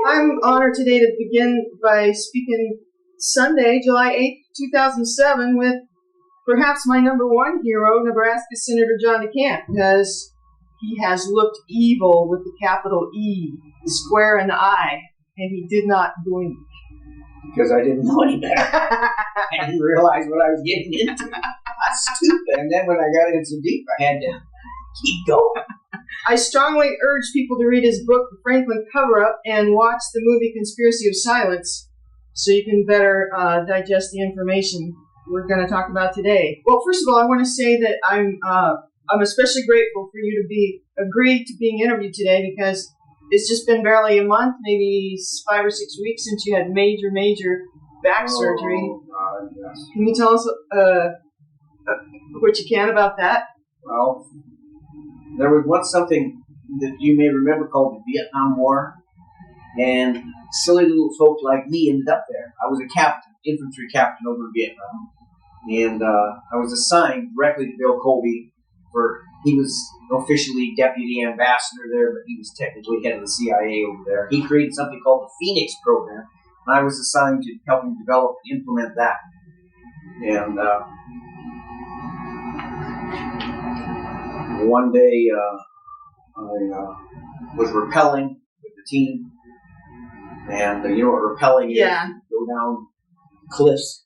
I'm honored today to begin by speaking Sunday, July 8th, 2007, with perhaps my number one hero, Nebraska Senator John DeCamp, because he has looked evil with the capital E, the square and the I, and he did not blink. Because I didn't know any better. I didn't realize what I was getting into. That's stupid. And then when I got in so deep, I had to keep going. I strongly urge people to read his book, The Franklin Cover-Up, and watch the movie Conspiracy of Silence so you can better digest the information we're going to talk about today. Well, first of all, I want to say that I'm especially grateful for you to be agreed to being interviewed today, because it's just been barely a month, maybe 5 or 6 weeks since you had major back surgery. God, yes. Can you tell us what you can about that? Well, there was once something that you may remember called the Vietnam War, and silly little folk like me ended up there. I was a captain, infantry captain over in Vietnam, and I was assigned directly to Bill Colby. He was officially deputy ambassador there, but he was technically head of the CIA over there. He created something called the Pheonix program, and I was assigned to help him develop and implement that. And one day, I was rappelling with the team, and you know what rappelling is? Yeah. You go down cliffs,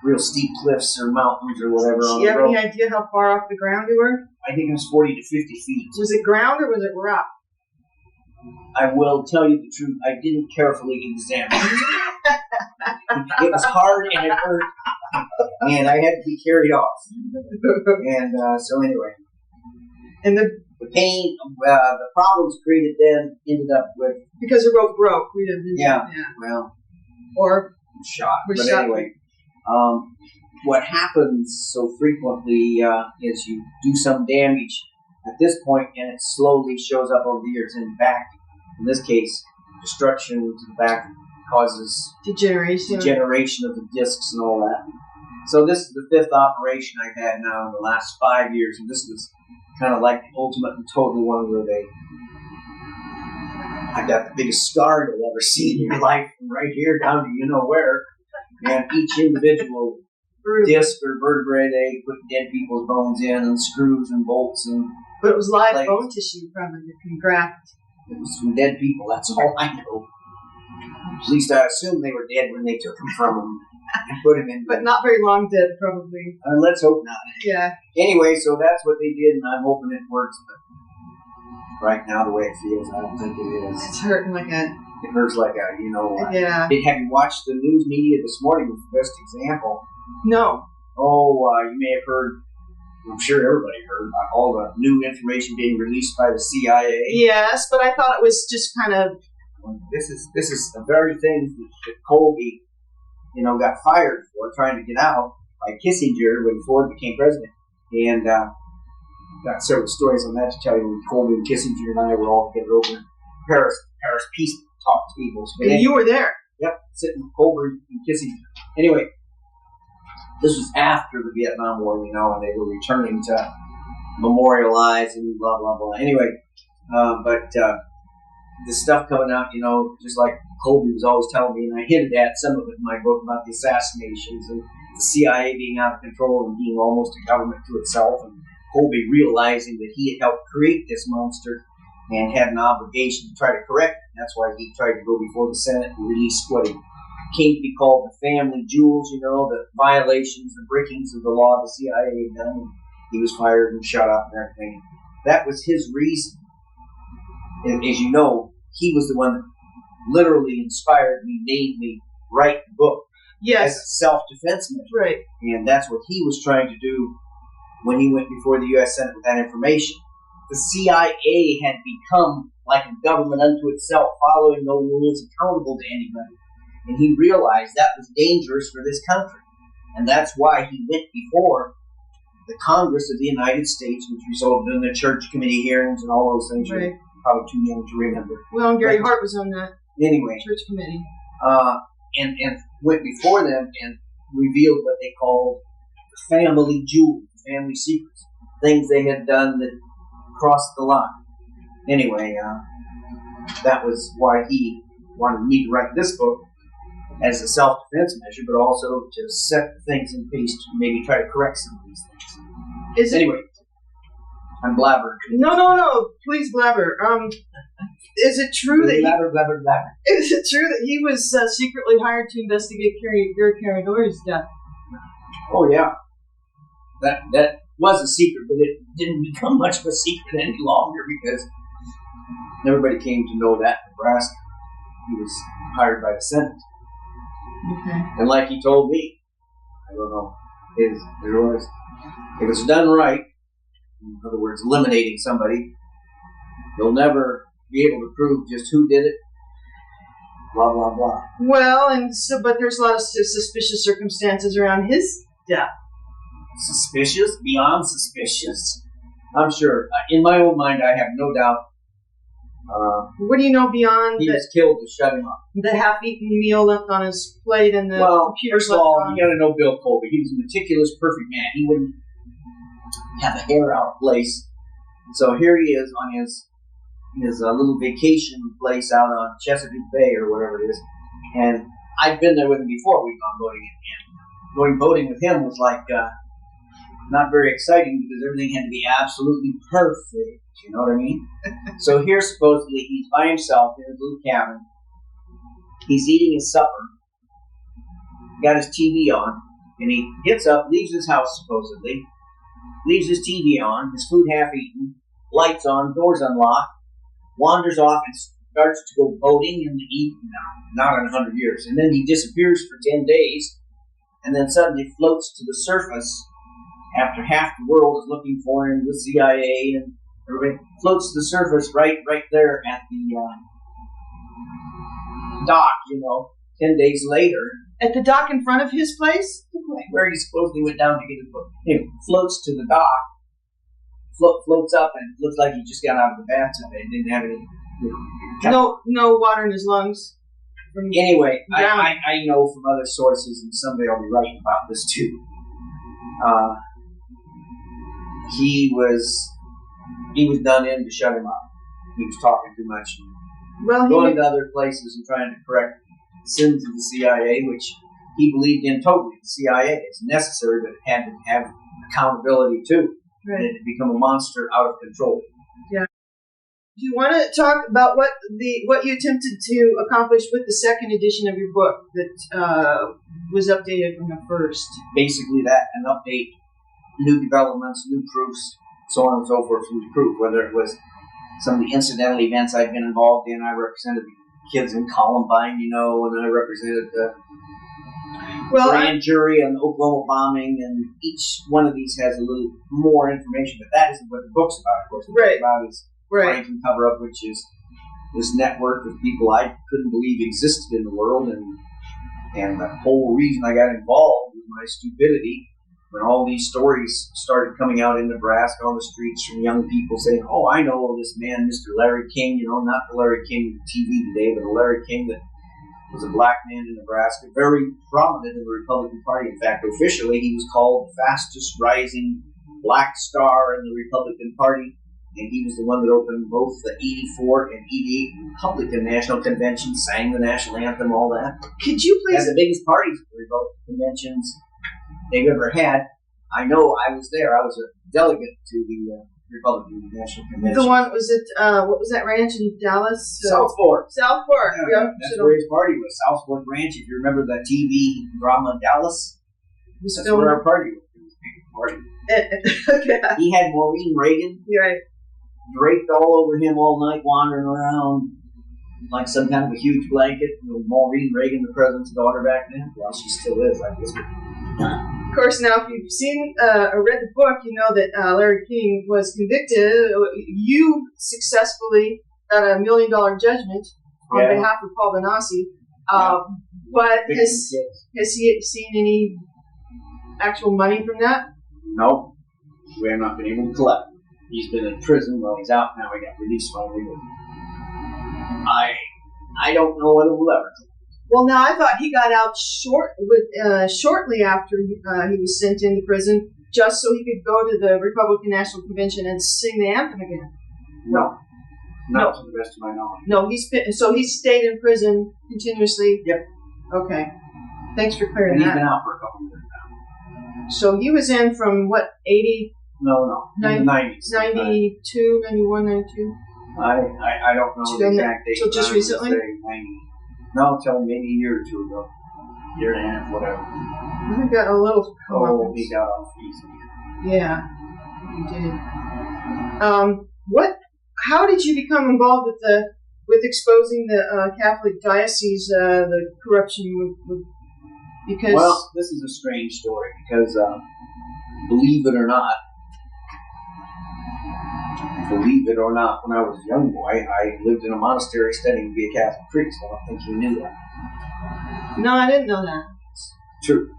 real steep cliffs or mountains or whatever. Do you have any idea how far off the ground you were? I think it was 40 to 50 feet. Was it ground or was it rock? I will tell you the truth, I didn't carefully examine it. It was hard and it hurt, and I had to be carried off. And so anyway. And the pain, the problems created then ended up with... Because the rope broke. We didn't. Yeah, well... Or... Shot. But anyway, what happens so frequently is you do some damage at this point, and it slowly shows up over the years. In back, in this case, destruction to the back causes degeneration of the discs and all that. So this is the 5th operation I've had now in the last 5 years, and this was kind of like the ultimate and total one where I got the biggest scar you'll ever see in your life, from right here down to you know where, and each individual disc or vertebrae, they put dead people's bones in, and screws and bolts and... But it was live bone tissue probably that can graft. It was from dead people, that's all I know. At least I assume they were dead when they took them from them and put them in. But not very long dead, probably. Let's hope not. Yeah. Anyway, so that's what they did, and I'm hoping it works, but right now the way it feels, I don't think it is. It's hurting like a... It hurts like a, Yeah. Have you watched the news media this morning with the best example? No. Oh, you may have heard, I'm sure everybody heard, about all the new information being released by the CIA. Yes, but I thought it was just kind of... This is the very thing that Colby, got fired for, trying to get out by Kissinger when Ford became president. And got several stories on that to tell you when Colby and Kissinger and I were all together over in Paris peace talk tables. And you were there. Yep, sitting with Colby and Kissinger. Anyway, this was after the Vietnam War, and they were returning to memorialize and blah, blah, blah. Anyway, but the stuff coming out, just like Colby was always telling me, and I hinted at some of it in my book about the assassinations and the CIA being out of control and being almost a government to itself, and Colby realizing that he had helped create this monster and had an obligation to try to correct it. That's why he tried to go before the Senate and release what came to be called the family jewels, the violations, the breakings of the law the CIA had done. And he was fired and shut up and everything. That was his reason. And as you know, he was the one that literally inspired me, made me write the book. Yes. As a self-defense measure. Right. And that's what he was trying to do when he went before the U.S. Senate with that information. The CIA had become like a government unto itself, following no rules, accountable to anybody. And he realized that was dangerous for this country. And that's why he went before the Congress of the United States, which resulted in the church committee hearings and all those things. Right. You're probably too young to remember. Well, Gary Hart was on that Anyway, church committee. And went before them and revealed what they called the family jewels, family secrets, things they had done that crossed the line. Anyway, that was why he wanted me to write this book as a self-defense measure, but also to set things in pace to maybe try to correct some of these things. Anyway, I'm blabbering. No. Please blabber. Is it true that blabber. Is it true that he was secretly hired to investigate Gary Caradori's death? Oh yeah, that was a secret, but it didn't become much of a secret any longer because everybody came to know that in Nebraska. He was hired by the Senate. Okay. And like he told me, I don't know, if it's done right, in other words, eliminating somebody, you'll never be able to prove just who did it, blah, blah, blah. Well, but there's a lot of suspicious circumstances around his death. Suspicious? Beyond suspicious. I'm sure. In my own mind, I have no doubt. What do you know beyond he was killed to shut him up. The half-eaten meal left on his plate and the computer first of all, you got to know Bill Colby. He was a meticulous, perfect man. He wouldn't have a hair out of place. So here he is on his little vacation place out on Chesapeake Bay or whatever it is. And I'd been there with him before we'd gone boating. And going boating with him was like not very exciting because everything had to be absolutely perfect. You know what I mean? So here, supposedly, he's by himself in his little cabin. He's eating his supper. Got his TV on. And he gets up, leaves his house, supposedly. Leaves his TV on, his food half-eaten, lights on, doors unlocked. Wanders off and starts to go boating in the evening. Not in 100 years. And then he disappears for 10 days. And then suddenly floats to the surface after half the world is looking for him, the CIA and everybody, floats to the surface right there at the dock, 10 days later. At the dock in front of his place? Where he supposedly went down to get his book. Anyway, floats to the dock, floats up, and looks like he just got out of the bathtub and didn't have any, No water in his lungs. Anyway, I know from other sources, and someday I'll be writing about this too. He was done in to shut him up. He was talking too much. Going to other places and trying to correct sins of the CIA, which he believed in totally. The CIA is necessary, but it had to have accountability too. Right. And it had become a monster out of control. Yeah. Do you want to talk about what you attempted to accomplish with the second edition of your book that was updated from the first? Basically that, an update, new developments, new proofs, so on and so forth, new proof, whether it was some of the incidental events I'd been involved in. I represented the kids in Columbine, and I represented the grand jury on the Oklahoma bombing, and each one of these has a little more information, but that isn't what the book's about, of course. What it's about is Franklin Cover-Up, which is this network of people I couldn't believe existed in the world, and the whole reason I got involved was my stupidity. When all these stories started coming out in Nebraska on the streets from young people saying, "Oh, I know this man, Mr. Larry King, not the Larry King TV today, but the Larry King that was a black man in Nebraska, very prominent in the Republican Party. In fact, officially, he was called the fastest rising black star in the Republican Party, and he was the one that opened both the 84 and 88 Republican National Conventions, sang the national anthem, all that. Could you please... And the biggest parties at the Republican conventions they've ever had. I know I was there. I was a delegate to the Republican National Convention. The one, was it, what was that ranch in Dallas? South Fork. South Fork, yeah. That's where his party was, South Fork Ranch. If you remember the TV drama Dallas, that's where our party was. It was a big party. Okay. He had Maureen Reagan draped all over him all night, wandering around like some kind of a huge blanket. Maureen Reagan, the president's daughter back then. Well, she still is, I guess. Of course, now if you've seen or read the book, you know that Larry King was convicted. You successfully got a $1 million judgment on behalf of Paul Benassi. But Fixing has kids. he seen any actual money from that? No, we have not been able to collect. He's been in prison. Well, he's out now. He got released finally. I don't know whether we'll ever. Well, now I thought he got out shortly after he was sent into prison, just so he could go to the Republican National Convention and sing the anthem again. No, not to the best of my knowledge. No, he's stayed in prison continuously. Yep. Okay. Thanks for clearing And that. he's been out for a couple of years now. So he was in from what, 80? No, in the 90s. 92, 91, 92? I don't know the exact date. So just but I would recently? say 90. No, till maybe a year or two ago. Year and a half, whatever. I got a little. He got off easy. Yeah, he did. How did you become involved with exposing the Catholic diocese, the corruption with because? Well, this is a strange story because, believe it or not, when I was a young boy, I lived in a monastery studying to be a Catholic priest. I don't think you knew that. No, I didn't know that. It's true.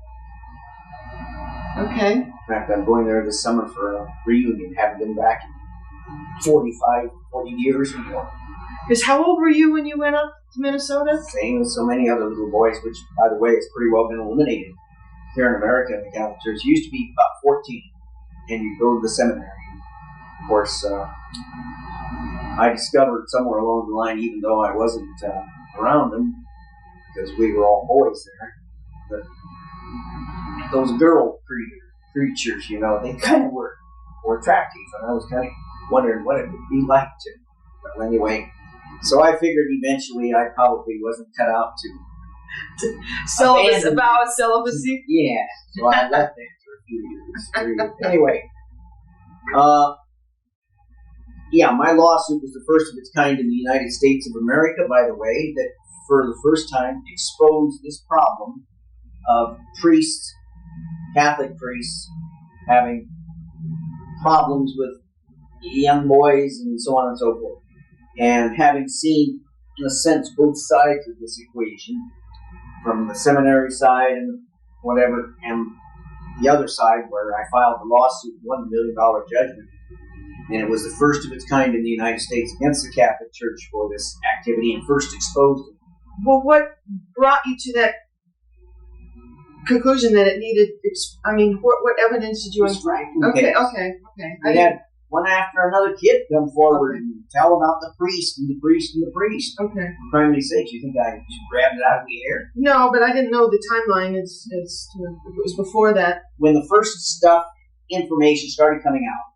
Okay. In fact, I'm going there this summer for a reunion. Haven't been back in 40 years or more. Because how old were you when you went up to Minnesota? Same as so many other little boys, which, by the way, has pretty well been eliminated here in America in the Catholic Church. It used to be about 14, and you go to the seminary. Of course, I discovered somewhere along the line, even though I wasn't around them, because we were all boys there, that those girl preachers, they kind of were attractive, and I was kind of wondering what it would be like to. But anyway, so I figured eventually I probably wasn't cut out to vow of celibacy. Yeah, so I left there for a few years. Anyway, yeah, my lawsuit was the first of its kind in the United States of America, by the way, that for the first time exposed this problem of priests, Catholic priests, having problems with young boys and so on and so forth. And having seen, in a sense, both sides of this equation, from the seminary side and whatever, and the other side where I filed the lawsuit, $1 million judgment, and it was the first of its kind in the United States against the Catholic Church for this activity and first exposed it. Well, what brought you to that conclusion that it needed, what evidence did you uncover? Okay. We had one after another kid come forward and tell about the priest and the priest and the priest. Okay. For criminy sakes, you think I just grabbed it out of the air? No, but I didn't know the timeline. It was before that. When the first information started coming out,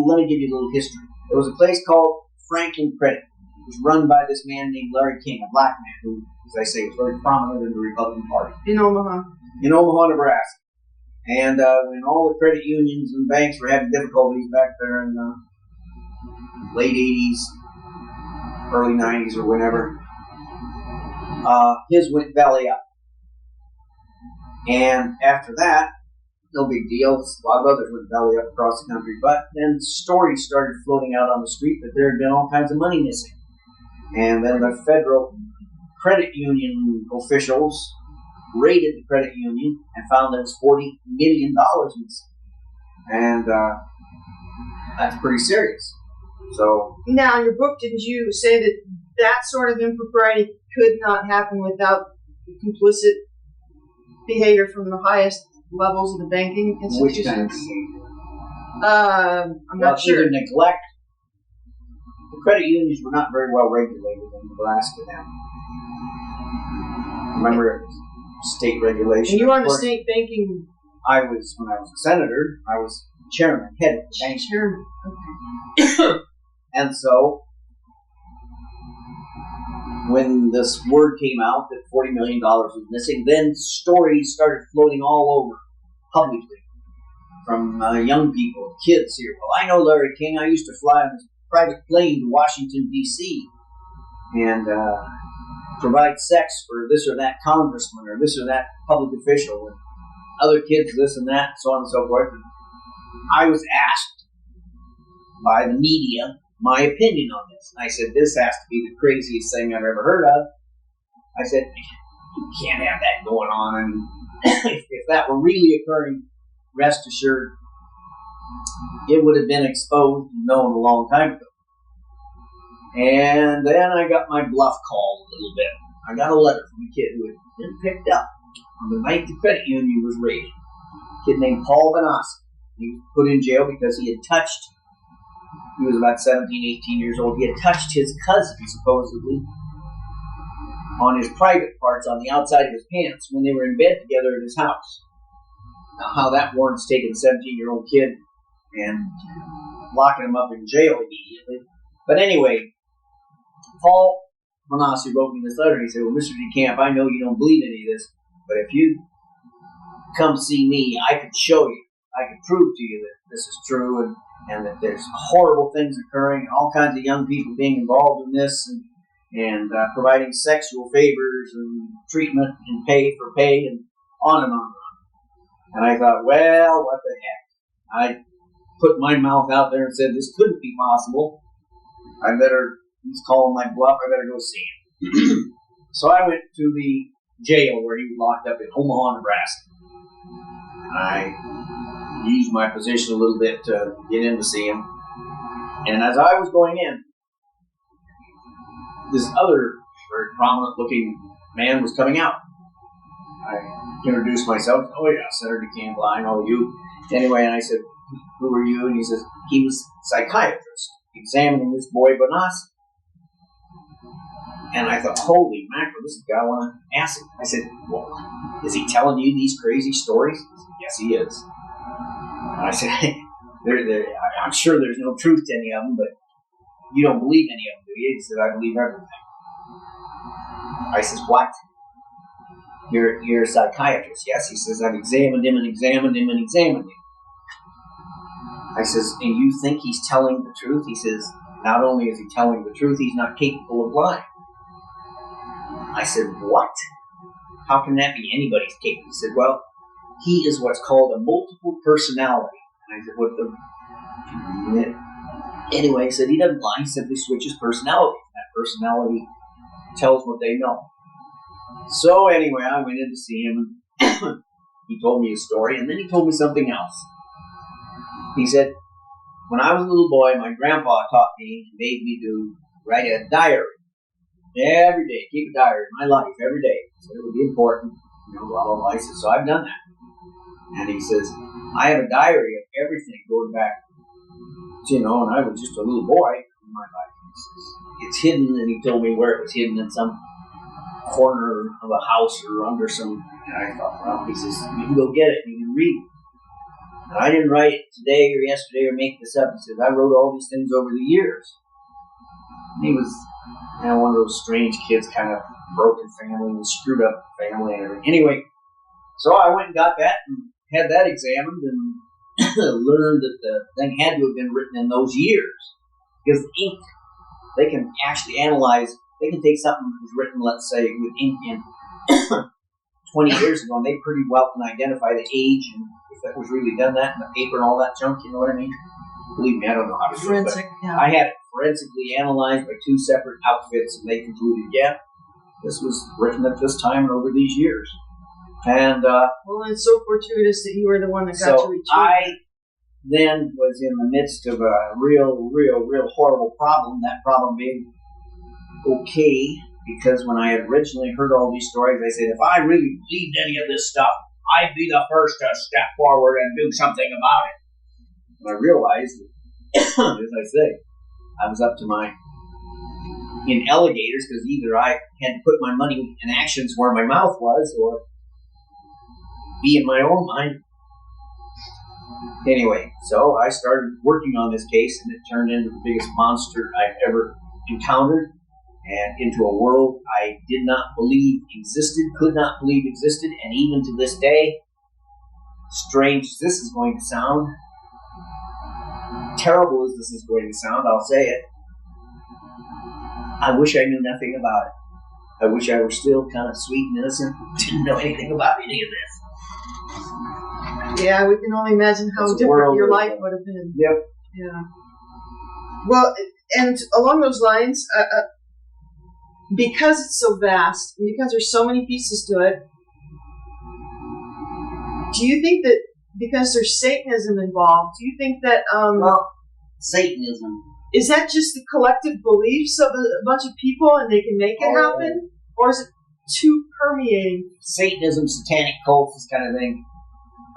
let me give you a little history. There was a place called Franklin Credit. It was run by this man named Larry King, a black man who, as I say, was very prominent in the Republican Party. In Omaha, Nebraska. And when all the credit unions and banks were having difficulties back there in the late 80s, early 90s or whenever, his went belly up. And after that, no big deal. A lot of others went belly up across the country. But then stories started floating out on the street that there had been all kinds of money missing. And then the federal credit union officials raided the credit union and found there was $40 million missing. And that's pretty serious. So now, in your book, didn't you say that sort of impropriety could not happen without complicit behavior from the highest levels of the banking institutions? Which kind of behavior? I'm not sure. Either neglect. The credit unions were not very well regulated in Nebraska then. Remember, it was state regulation. And you were on the state banking. When I was a senator, I was chairman, head of the bank. Chairman. Okay. And so, when this word came out that $40 million was missing, then stories started floating all over publicly from young people, kids here. Well, I know Larry King. I used to fly on his private plane to Washington, D.C. and provide sex for this or that congressman or this or that public official and other kids this and that, so on and so forth. And I was asked by the media my opinion on this. And I said, this has to be the craziest thing I've ever heard of. I said, You can't have that going on. And if that were really occurring, rest assured, it would have been exposed and known a long time ago. And then I got my bluff called a little bit. I got a letter from a kid who had been picked up on the night the credit union was raided. A kid named Paul Benassi. He was put in jail because he was about 17, 18 years old. He had touched his cousin, supposedly, on his private parts on the outside of his pants when they were in bed together at his house. Now, how that warrants taking a 17-year-old kid and locking him up in jail immediately. But anyway, Paul Benassi wrote me this letter. He said, well, Mr. DeCamp, I know you don't believe any of this, but if you come see me, I could show you, I could prove to you that this is true and that there's horrible things occurring, all kinds of young people being involved in this and providing sexual favors and treatment and pay and on and on. And I thought, well, what the heck? I put my mouth out there and said this couldn't be possible. He's calling my bluff, I better go see him. So I went to the jail where he was locked up in Omaha, Nebraska. I used my position a little bit to get in to see him. And as I was going in, this other very prominent-looking man was coming out. I introduced myself. Oh, yeah, Senator DeCamp, I know you. Anyway, and I said, who are you? And he says, he was a psychiatrist examining this boy Benassi. And I thought, holy mackerel, this is the guy I want to ask him. I said, well, is he telling you these crazy stories? He said, yes, he is. And I said, I'm sure there's no truth to any of them, but you don't believe any of them, do you? He said, I believe everything. I says, what? You're a psychiatrist? Yes. He says, I've examined him and examined him and examined him. I says, and you think he's telling the truth? He says, not only is he telling the truth, he's not capable of lying. I said, what? How can that be? Anybody's capable. He said, well, he is what's called a multiple personality. And I said, what the... Anyway, he said he doesn't lie. He simply switches personalities. That personality tells what they know. So anyway, I went in to see him. And he told me his story, and then he told me something else. He said, when I was a little boy, my grandpa taught me and made me to write a diary. Every day, keep a diary of my life every day. So it would be important, blah, blah, blah. He says, so I've done that. And he says, I have a diary of everything going back, and I was just a little boy in my life. He says, it's hidden, and he told me where it was hidden in some corner of a house or under some, and I thought, well, he says, you can go get it, and you can read it. And I didn't write it today or yesterday or make this up. He says, I wrote all these things over the years. And he was one of those strange kids, kind of broken family and screwed up family and everything. Anyway, so I went and got that and had that examined and learned that the thing had to have been written in those years. Because the ink, they can actually analyze, they can take something that was written, let's say, with ink in 20 years ago, and they pretty well can identify the age and if that was really done that in the paper and all that junk, you know what I mean? Believe me, I don't know how to do it, but I had it forensically analyzed by two separate outfits, and they concluded, yeah, this was written at this time and over these years. And well, it's so fortuitous that you were the one that got to retrieve it. I then was in the midst of a real horrible problem. That problem being okay, because when I had originally heard all these stories, I said, if I really believed any of this stuff, I'd be the first to step forward and do something about it. And I realized that, as I say, I was up to in alligators, because either I had to put my money in actions where my mouth was, or be in my own mind. Anyway, so I started working on this case, and it turned into the biggest monster I've ever encountered, and into a world I did not believe existed, could not believe existed, and even to this day, strange as this is going to sound, terrible as this is going to sound, I'll say it, I wish I knew nothing about it. I wish I were still kind of sweet and innocent, didn't know anything about any of this. Yeah, we can only imagine how different your life would have been. Yep. Yeah. Well, and along those lines, because it's so vast, and because there's so many pieces to it, do you think that because there's Satanism involved, do you think that well, Satanism, is that just the collective beliefs of a bunch of people and they can make it happen, or is it too permeating? Satanism, satanic cults, this kind of thing.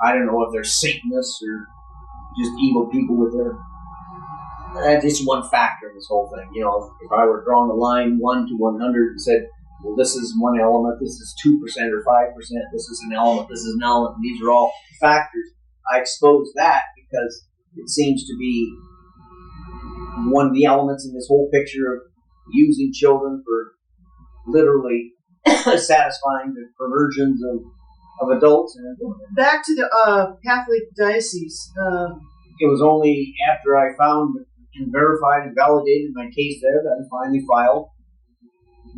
I don't know if they're Satanists or just evil people with their. That's just one factor in this whole thing. You know, if I were drawing a line 1 to 100 and said, well, this is one element, this is 2% or 5%, this is an element, this is an element, and these are all factors, I expose that because it seems to be one of the elements in this whole picture of using children for literally satisfying the perversions of adults. And back to the Catholic diocese. It was only after I found and verified and validated my case there that I finally filed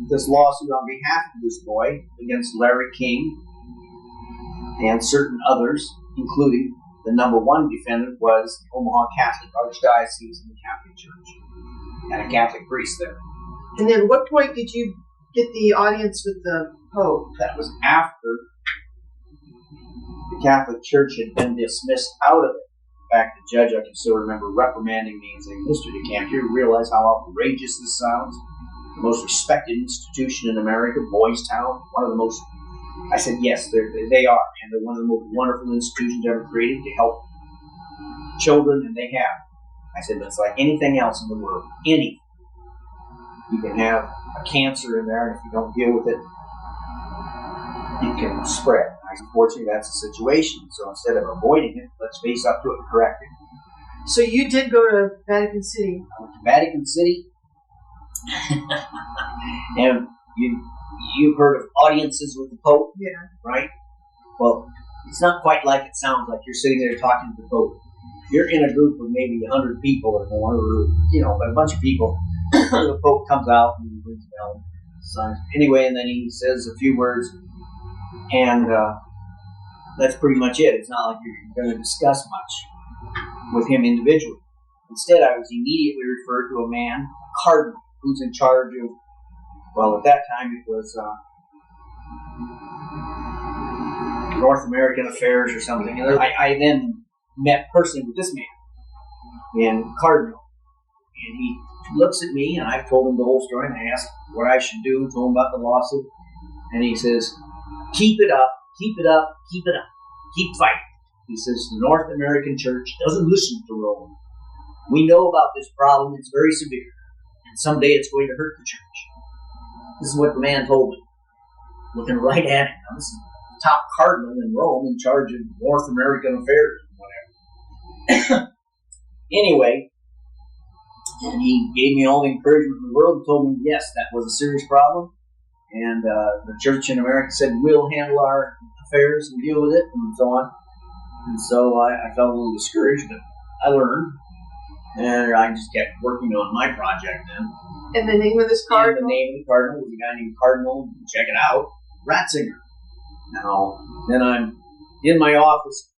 this lawsuit on behalf of this boy against Larry King and certain others, including the number one defendant was the Omaha Catholic Archdiocese and the Catholic Church, and a Catholic priest there. And then what point did you get the audience with the Pope? That was after the Catholic Church had been dismissed out of it. In fact, the judge, I can still remember, reprimanding me and saying, Mr. DeCamp, you realize how outrageous this sounds? The most respected institution in America, Boys Town, one of the most. I said, yes, they are, and they're one of the most wonderful institutions ever created to help children, and they have. I said, but it's like anything else in the world, anything. You can have a cancer in there, and if you don't deal with it, it can spread. Unfortunately, that's the situation. So instead of avoiding it, let's face up to it and correct it. So you did go to Vatican City. I went to Vatican City, and you've heard of audiences with the Pope, yeah, right? Well, it's not quite like it sounds like you're sitting there talking to the Pope. You're in a group of maybe 100 people or more, or, but a bunch of people. The Pope comes out and he rings the bell, signs. Anyway, and then he says a few words, and that's pretty much it. It's not like you're going to discuss much with him individually. Instead, I was immediately referred to a man, a cardinal, who's in charge of, well, at that time it was North American Affairs or something. And I then met personally with this man, and Cardinal, and he looks at me, and I've told him the whole story, and I asked what I should do, told him about the lawsuit, and he says, keep it up, keep it up, keep it up, keep fighting. He says, the North American Church doesn't listen to Rome. We know about this problem, it's very severe, and someday it's going to hurt the church. This is what the man told me, looking right at him. Now, this is the top cardinal in Rome in charge of North American affairs and whatever. Anyway, and he gave me all the encouragement in the world and told me, yes, that was a serious problem. And the church in America said, we'll handle our affairs and deal with it, and so on. And so I felt a little discouraged, but I learned. And I just kept working on my project then. And the name of this cardinal? And the name of the cardinal was a guy named Cardinal, check it out, Ratzinger. Now, then I'm in my office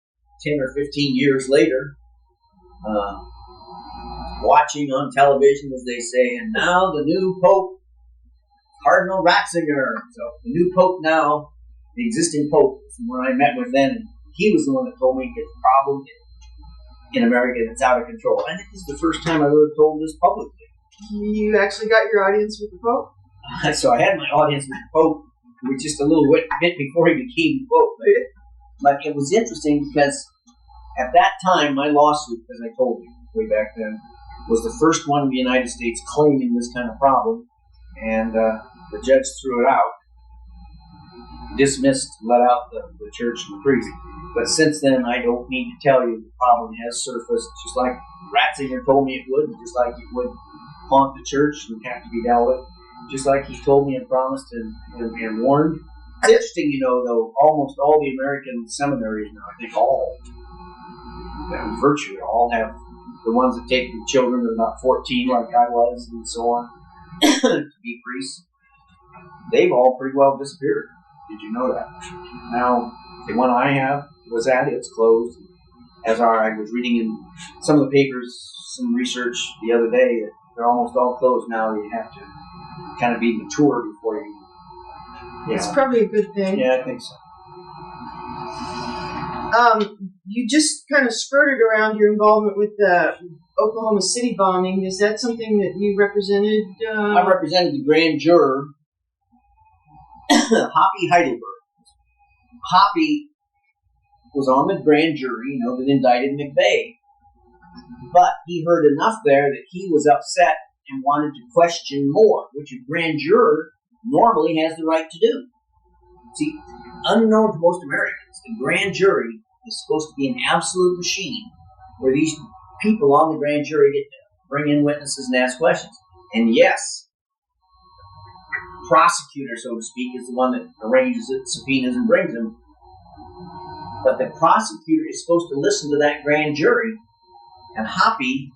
10 or 15 years later, watching on television, as they say, and now the new Pope, Cardinal Ratzinger. So the new Pope now, the existing Pope, is the one I met with then, and he was the one that told me it's a problem in America that's out of control. I think this is the first time I ever told this publicly. You actually got your audience with the Pope? So I had my audience with the Pope, which just a little bit before he became Pope. But it was interesting because at that time, my lawsuit, as I told you way back then, was the first one in the United States claiming this kind of problem, and the judge threw it out, dismissed, let out the church and the priest. But since then, I don't need to tell you the problem has surfaced, just like Ratzinger told me it would, just like it would haunt the church and have to be dealt with, just like he told me and promised and warned. It's interesting, though, almost all the American seminaries now, I think all, virtually all, have the ones that take the children that are about 14, like I was, and so on, to be priests. They've all pretty well disappeared. Did you know that? Now, the one I have was it's closed. As I was reading in some of the papers, some research the other day, they're almost all closed now. You have to kind of be mature before you. It's probably a good thing. Yeah, I think so. You just kind of skirted around your involvement with the Oklahoma City bombing. Is that something that you represented? I represented the grand juror, Hoppy Heidelberg. Hoppy was on the grand jury, that indicted McVeigh. But he heard enough there that he was upset and wanted to question more, which a grand juror normally has the right to do. See, unknown to most Americans, the grand jury is supposed to be an absolute machine where these people on the grand jury get to bring in witnesses and ask questions. And yes, the prosecutor, so to speak, is the one that arranges it, subpoenas, and brings them. But the prosecutor is supposed to listen to that grand jury. And Hoppy,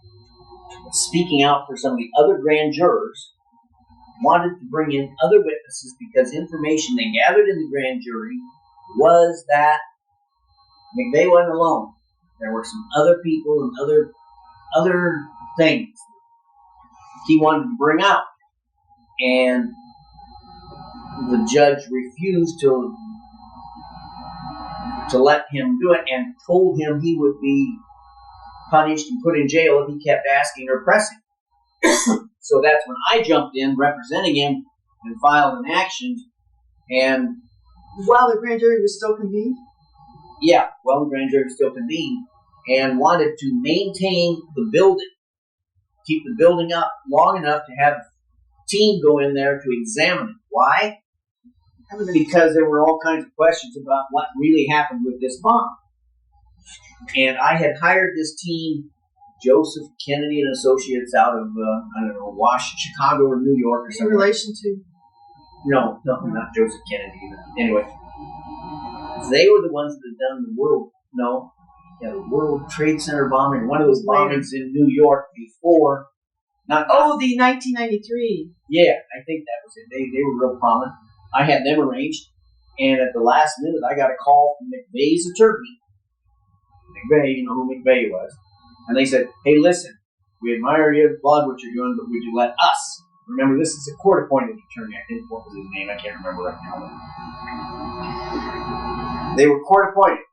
speaking out for some of the other grand jurors, wanted to bring in other witnesses because information they gathered in the grand jury was that McVeigh wasn't alone. There were some other people and other things he wanted to bring out. And the judge refused to let him do it and told him he would be punished and put in jail if he kept asking or pressing. So that's when I jumped in representing him and filed an action. And while the grand jury was still convened? Yeah, while the grand jury was still convened, and wanted to maintain the building, keep the building up long enough to have a team go in there to examine it. Why? Because there were all kinds of questions about what really happened with this bomb. And I had hired this team, Joseph Kennedy and Associates, out of, Washington, Chicago or New York or something. In relation to? No, not Joseph Kennedy. Anyway, they were the ones that had done the World Trade Center bombing, one of those bombings in New York before. The 1993. Yeah, I think that was it. They were real prominent. I had them arranged, and at the last minute, I got a call from McVeigh's attorney. McVeigh, you know who McVeigh was. And they said, hey, listen, we admire you, applaud what you're doing, but would you let us? Remember, this is a court-appointed attorney. I think, what was his name? I can't remember right now. They were court-appointed.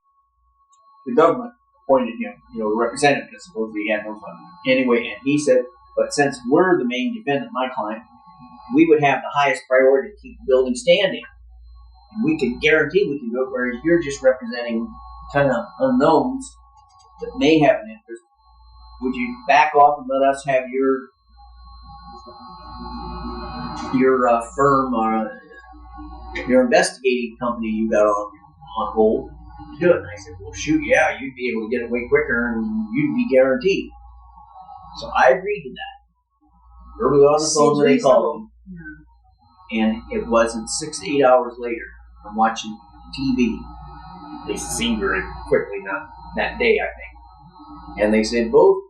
The government appointed him, representative, because supposedly he had no fun. Anyway, and he said, but since we're the main defendant, my client, we would have the highest priority to keep the building standing. And we can guarantee we can do it, whereas you're just representing kind of unknowns that may have an interest. Would you back off and let us have your firm or your investigating company you got on hold to do it? And I said, well, shoot, yeah, you'd be able to get it way quicker and you'd be guaranteed. So I agreed to that. Verbally on the phone when they called me. And it wasn't 6 to 8 hours later. I'm watching TV. They seemed very quickly, not that day, I think. And they said both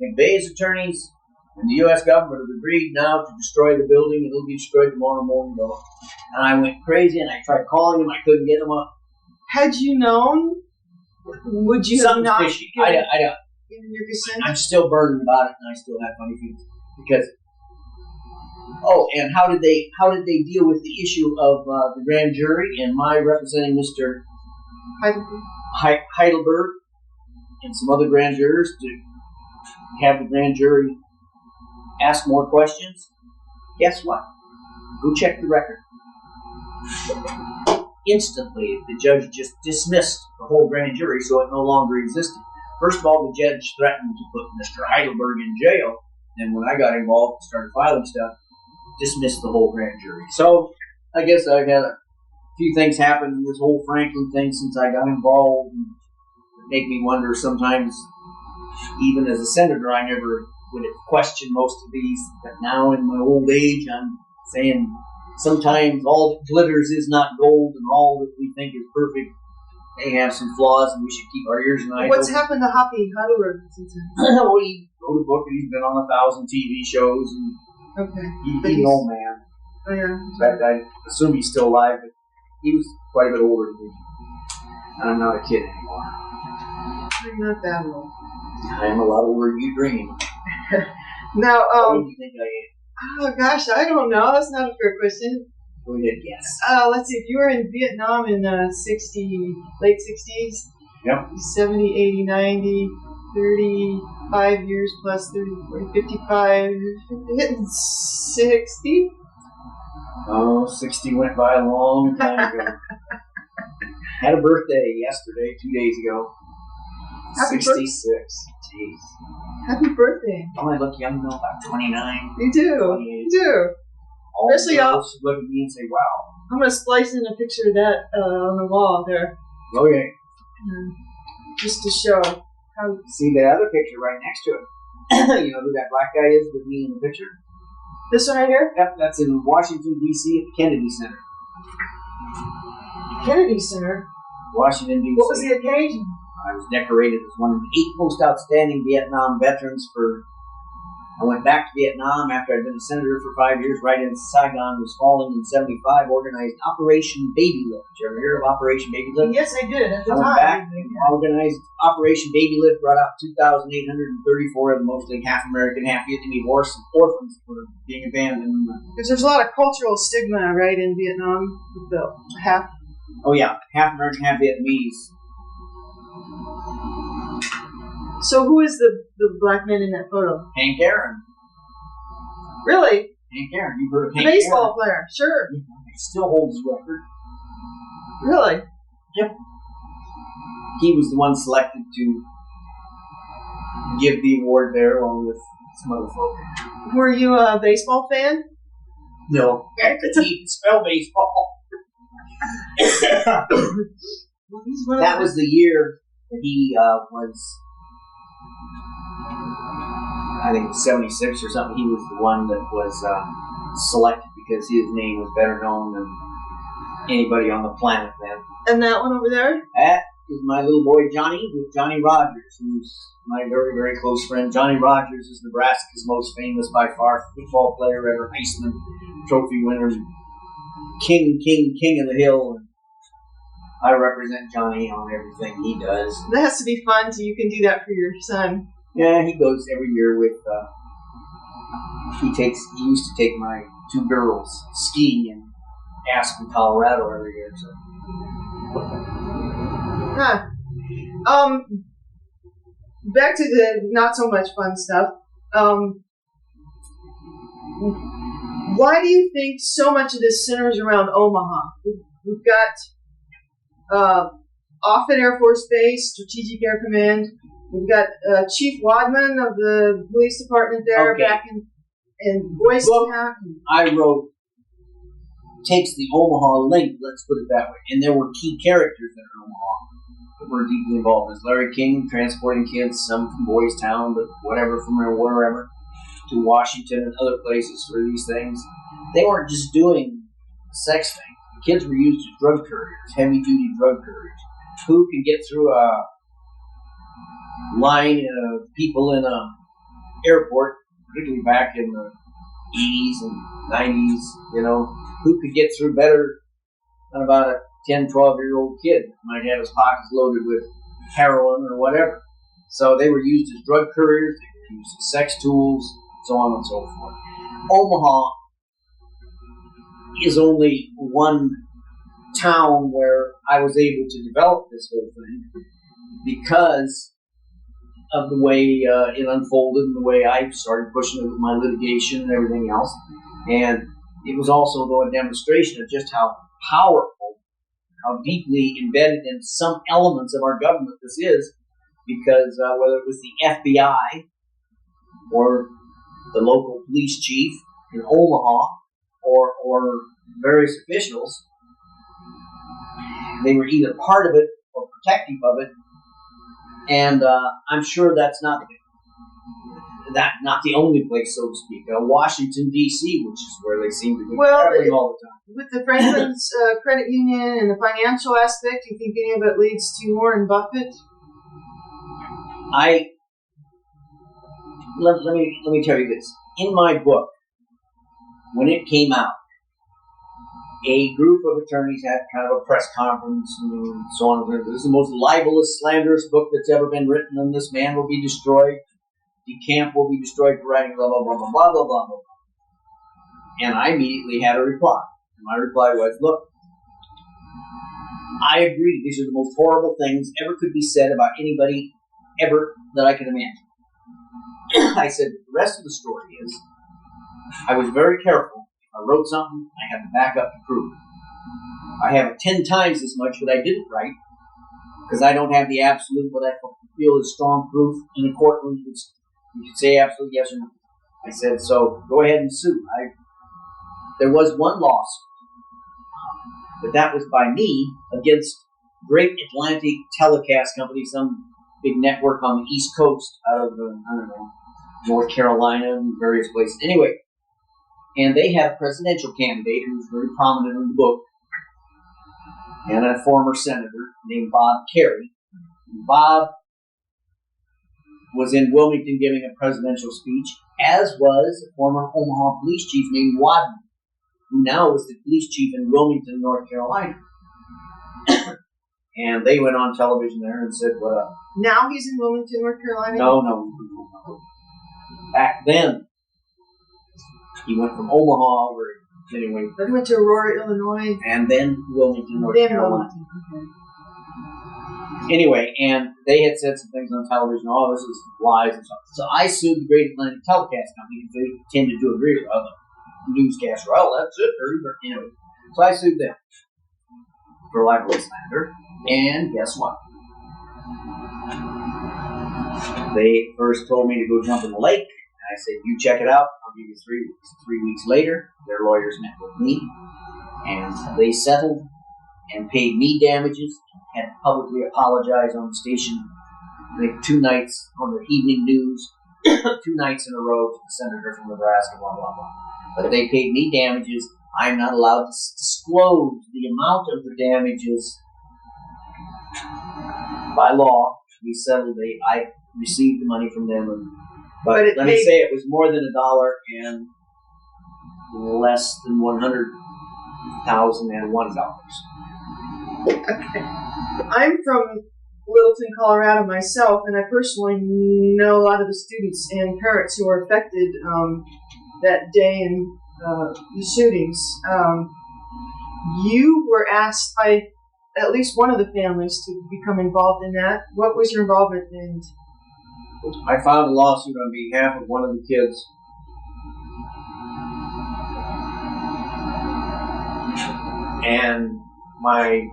McVeigh's attorneys and the U.S. government have agreed now to destroy the building, and it'll be destroyed tomorrow morning. And I went crazy, and I tried calling them. I couldn't get them up. Had you known, would you have not fishy. I don't. Given your consent? I'm still burdened about it, and I still have funny feelings because. Oh, and how did they deal with the issue of the grand jury and my representing Mr. Heidelberg and some other grand jurors to have the grand jury ask more questions? Guess what? Go check the record. Instantly, the judge just dismissed the whole grand jury, so it no longer existed. First of all, the judge threatened to put Mr. Heidelberg in jail, and when I got involved and started filing stuff, dismissed the whole grand jury. So, I guess I've had a few things happen in this whole Franklin thing since I got involved, and it make me wonder sometimes, even as a senator, I never would have questioned most of these, but now in my old age, I'm saying sometimes all that glitters is not gold, and all that we think is perfect may have some flaws, and we should keep our ears and eyes What's open. happened to Hoppy Heidelberg since then? Well, he wrote a book, and he's been on 1,000 TV shows, and okay. he's an old man. Oh, yeah. In fact, I assume he's still alive, but he was quite a bit older than me. And I'm not a kid anymore. You're not that old. I am a lot older than you dream. Now, How old do you think I am? Oh gosh, I don't know. That's not a fair question. Go ahead, guess. Let's see. If you were in Vietnam in late 60s, Yep. 70, 80, 90, 35 years plus 30, 40, 55, hitting 60. Oh, 60 went by a long time ago. Had a birthday yesterday, 2 days ago. Happy 66. Jeez. Happy birthday. Oh, I look young though, about 29. You do. 28. You do. All Especially girls should look at me and say, wow. I'm going to splice in a picture of that on the wall there. Okay. Just to show how. See that other picture right next to it? You know who that black guy is with me in the picture? This one right here? Yep, that's in Washington, D.C. at the Kennedy Center. Kennedy Center? Washington, D.C. What was the occasion? I was decorated as one of the 8 most outstanding Vietnam veterans I went back to Vietnam after I'd been a senator for 5 years, right in Saigon was falling in 75, organized Operation Baby Lift. Did you ever hear of Operation Baby Lift? Yes, I did. At the I went time. back, organized Operation Baby Lift, brought out 2,834 of the mostly half American, half Vietnamese orphans were being abandoned. Because there's a lot of cultural stigma, right, in Vietnam with the half. Oh yeah, half American, half Vietnamese. So who is the black man in that photo? Hank Aaron. Really? Hank Aaron. You've heard of The Hank baseball Aaron? player, sure. He still holds the record. Really? Yep. He was the one selected to give the award there along with some other folk. Were you a baseball fan? No. I could even spell baseball. That was the year he was, I think it was 76 or something. He was the one that was selected because his name was better known than anybody on the planet then. And that one over there? That is my little boy Johnny, with Johnny Rogers, who's my very, very close friend. Johnny Rogers is Nebraska's most famous by far football player ever, Iceman Trophy winner, king of the hill. And I represent Johnny on everything he does. That has to be fun, so you can do that for your son. Yeah, he goes every year with, he used to take my 2 girls skiing in Aspen, Colorado every year, so. Huh. Back to the not so much fun stuff. Why do you think so much of this centers around Omaha? We've got Offutt Air Force Base, Strategic Air Command. We've got Chief Wadman of the police department there, okay. back in Boys Town. I wrote, takes the Omaha link, let's put it that way. And there were key characters in Omaha that were deeply involved. There's Larry King transporting kids, some from Boys Town, but whatever, from wherever, to Washington and other places for these things. They weren't just doing the sex thing. The kids were used as drug couriers, heavy-duty drug couriers. Who can get through a line of people in an airport, particularly back in the 80s and 90s, you know, who could get through better than about a 10, 12-year-old kid might have his pockets loaded with heroin or whatever. So they were used as drug couriers, they were used as sex tools, so on and so forth. Omaha is only one town where I was able to develop this whole thing because of the way it unfolded and the way I started pushing it with my litigation and everything else. And it was also, though, a demonstration of just how powerful, how deeply embedded in some elements of our government this is, because whether it was the F.B.I. or the local police chief in Omaha or various officials, they were either part of it or protective of it. And I'm sure that's not the only place, so to speak. Washington, D.C., which is where they seem to be traveling all the time. With the Franklin's credit union and the financial aspect, do you think any of it leads to Warren Buffett? Let me tell you this. In my book, when it came out, a group of attorneys had kind of a press conference and so on. This is the most libelous, slanderous book that's ever been written, and this man will be destroyed. DeCamp will be destroyed for writing blah, blah, blah, blah, blah, blah, blah, blah. And I immediately had a reply. And my reply was, look, I agree. These are the most horrible things ever could be said about anybody ever that I can imagine. I said, the rest of the story is, I was very careful. If I wrote something, I had to back up to prove it. I have 10 times as much what I didn't write, because I don't have the absolute, what I feel is strong proof in a courtroom. You can say absolute yes or no. I said, so go ahead and sue. There was one lawsuit, but that was by me against Great Atlantic Telecast Company, some big network on the East Coast out of, I don't know, North Carolina and various places. Anyway, and they had a presidential candidate who was very prominent in the book, and a former senator named Bob Kerrey. Bob was in Wilmington giving a presidential speech, as was a former Omaha police chief named Wadden, who now is the police chief in Wilmington, North Carolina. And they went on television there and said, what up? Now he's in Wilmington, North Carolina? No. Back then, he went from Omaha over, anyway. He went to Aurora, Illinois. And then Wilmington, North Carolina. Okay. Anyway, and they had said some things on television, oh, this is lies and stuff. So I sued the Great Atlantic Telecast Company because they tended to agree with other newscaster. Oh, that's it. Anyway. So I sued them for libel and slander. And guess what? They first told me to go jump in the lake. I said, you check it out. I'll give you 3 weeks. 3 weeks later, their lawyers met with me. And they settled and paid me damages. Had to publicly apologize on the station. I think 2 nights on the evening news. 2 nights in a row to the senator from Nebraska, blah, blah, blah. But they paid me damages. I'm not allowed to disclose the amount of the damages by law. We settled. I received the money from them. But let me say it was more than $1 and less than $100,001. Okay. I'm from Littleton, Colorado myself, and I personally know a lot of the students and parents who were affected that day in the shootings. You were asked by at least one of the families to become involved in that. What was your involvement in? I filed a lawsuit on behalf of one of the kids. And my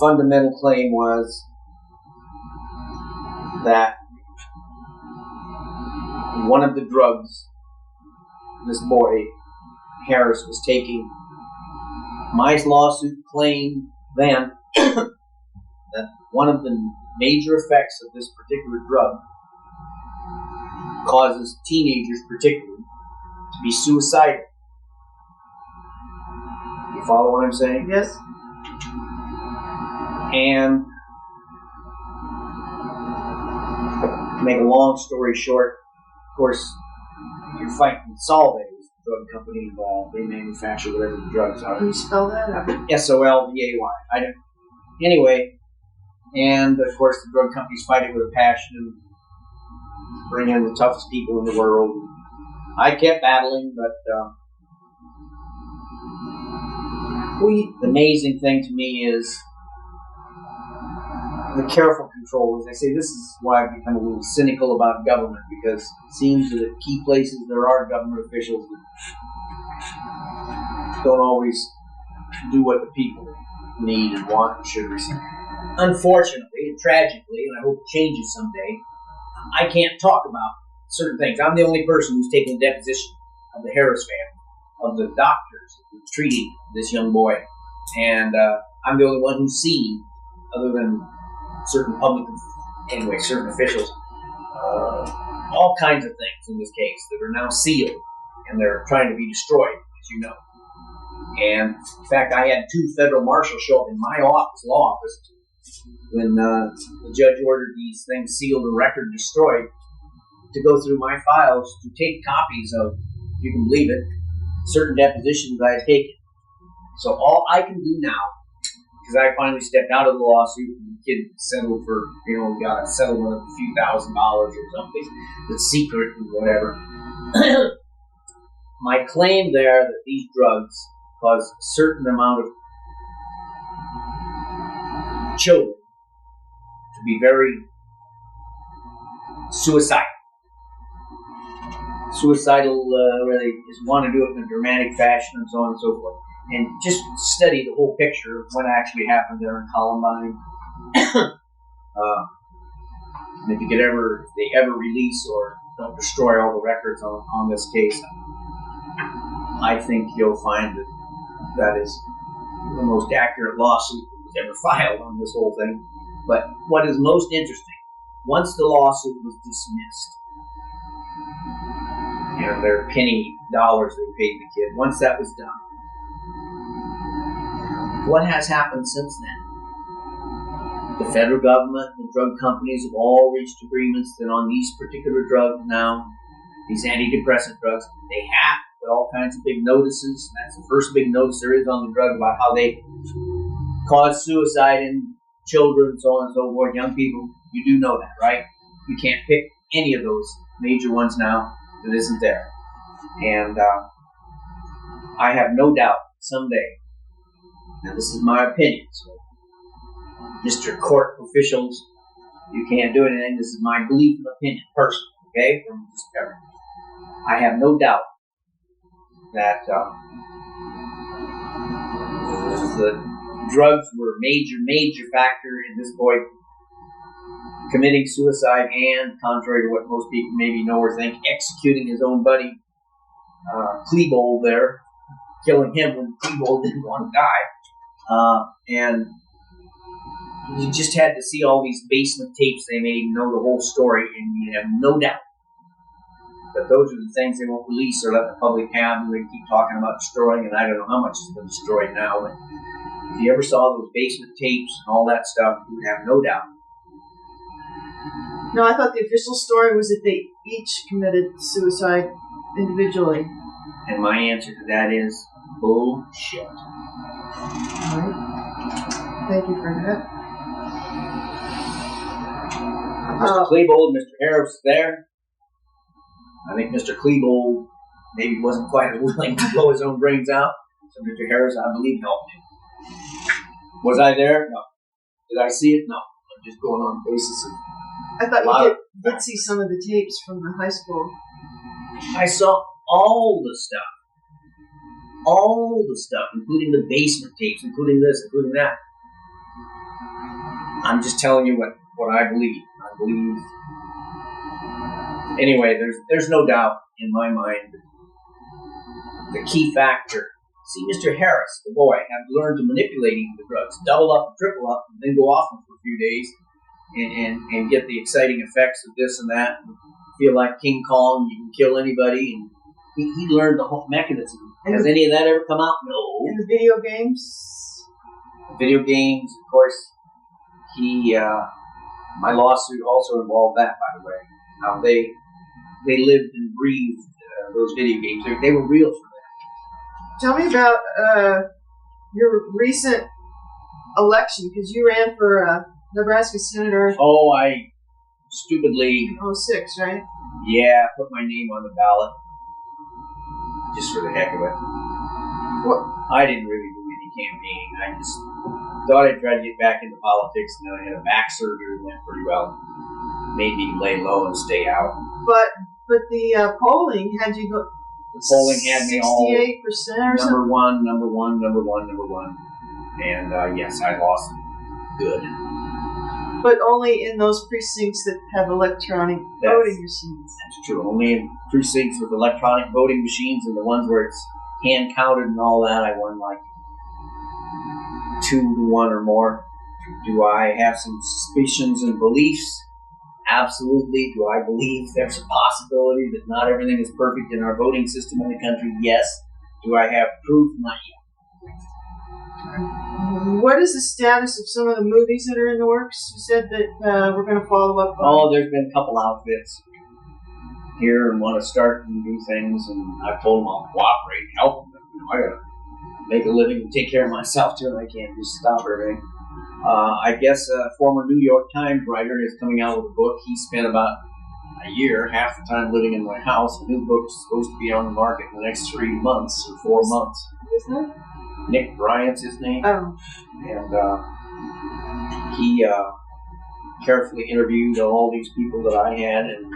fundamental claim was that one of the drugs this boy, Harris, was taking, my lawsuit claimed then that one of the major effects of this particular drug causes teenagers particularly to be suicidal. You follow what I'm saying? Yes. And to make a long story short, of course, you're fighting with Solvay, the drug company involved. They manufacture whatever the drugs are. Can you spell that out? Solvay. I don't. Anyway, and of course the drug companies fight it with a passion and bring in the toughest people in the world. I kept battling, but the amazing thing to me is the careful control. As I say, this is why I've become a little cynical about government, because it seems that at key places there are government officials that don't always do what the people need and want and should receive. Unfortunately and tragically, and I hope it changes someday, I can't talk about certain things. I'm the only person who's taken a deposition of the Harris family, of the doctors that were treating this young boy. And I'm the only one who's seen, other than certain certain officials, all kinds of things in this case that are now sealed, and they're trying to be destroyed, as you know. And in fact, I had 2 federal marshals show up in my law office when the judge ordered these things sealed and record destroyed, to go through my files to take copies of, if you can believe it, certain depositions I had taken. So all I can do now, because I finally stepped out of the lawsuit and the kid settled for, got a settlement of a few $1,000s or something that's secret and whatever. my claim there that these drugs cause a certain amount of children to be very suicidal, where they just want to do it in a dramatic fashion and so on and so forth. And just study the whole picture of what actually happened there in Columbine. And if they ever release or don't destroy all the records on this case, I think you'll find that is the most accurate lawsuit that was ever filed on this whole thing. But what is most interesting, once the lawsuit was dismissed, and their penny dollars they paid the kid, once that was done, what has happened since then? The federal government, the drug companies have all reached agreements that on these particular drugs now, these antidepressant drugs, they have to put all kinds of big notices. That's the first big notice there is on the drug about how they cause suicide in children and so on and so forth, young people. You do know that, right? You can't pick any of those major ones now that isn't there. And I have no doubt someday, now this is my opinion, so Mr. Court officials, you can't do anything. This is my belief and opinion, personally, okay? From just everything. I have no doubt that the drugs were a major factor in this boy committing suicide and, contrary to what most people maybe know or think, executing his own buddy, Klebold there, killing him when Klebold didn't want to die. And you just had to see all these basement tapes they made and know the whole story, and you have no doubt that those are the things they won't release or let the public have, and they keep talking about destroying, and I don't know how much has been destroyed now, but if you ever saw those basement tapes and all that stuff, you would have no doubt. No, I thought the official story was that they each committed suicide individually. And my answer to that is bullshit. All right. Thank you for that. Mr. Klebold, Mr. Harris there. I think Mr. Klebold maybe wasn't quite as willing to blow his own brains out. So Mr. Harris, I believe, helped him. Was I there? No. Did I see it? No. I'm just going on the basis of... I thought you did see some of the tapes from the high school. I saw all the stuff, including the basement tapes, including this, including that. I'm just telling you what I believe. I believe. Anyway, there's no doubt in my mind the key factor. See, Mr. Harris, the boy, had learned to manipulate even the drugs, double up, triple up, and then go off them for a few days and get the exciting effects of this and that. And feel like King Kong, you can kill anybody, and he learned the whole mechanism. Has any of that ever come out? No. In the video games? Video games, of course. My lawsuit also involved that, by the way. How they lived and breathed those video games. They were real for them. Tell me about your recent election, because you ran for Nebraska Senator. Oh, I stupidly... 06, right? Yeah, put my name on the ballot. Just for the heck of it. What? I didn't really do any campaigning. I just thought I'd try to get back into politics, and then I had a back surgery that went pretty well. Made me lay low and stay out. But the polling had you go... The polling had me all 68% or something? number one. And yes, I lost good. But only in those precincts that have electronic voting machines. That's true. Only in precincts with electronic voting machines, and the ones where it's hand counted and all that, I won like 2-1 or more. Do I have some suspicions and beliefs? Absolutely. Do I believe there's a possibility that not everything is perfect in our voting system in the country? Yes. Do I have proof? Not yet. What is the status of some of the movies that are in the works? You said that we're going to follow up on. Oh, there's been a couple outfits here and want to start and do things, and I've told them I'll cooperate and help them. I got to make a living and take care of myself too, and I can't just stop everything. I guess a former New York Times writer is coming out with a book. He spent about a year, half the time living in my house, and his book's supposed to be on the market in the next 3 months or 4 months. Who's that? Nick Bryant's his name. Oh. And he carefully interviewed all these people that I had and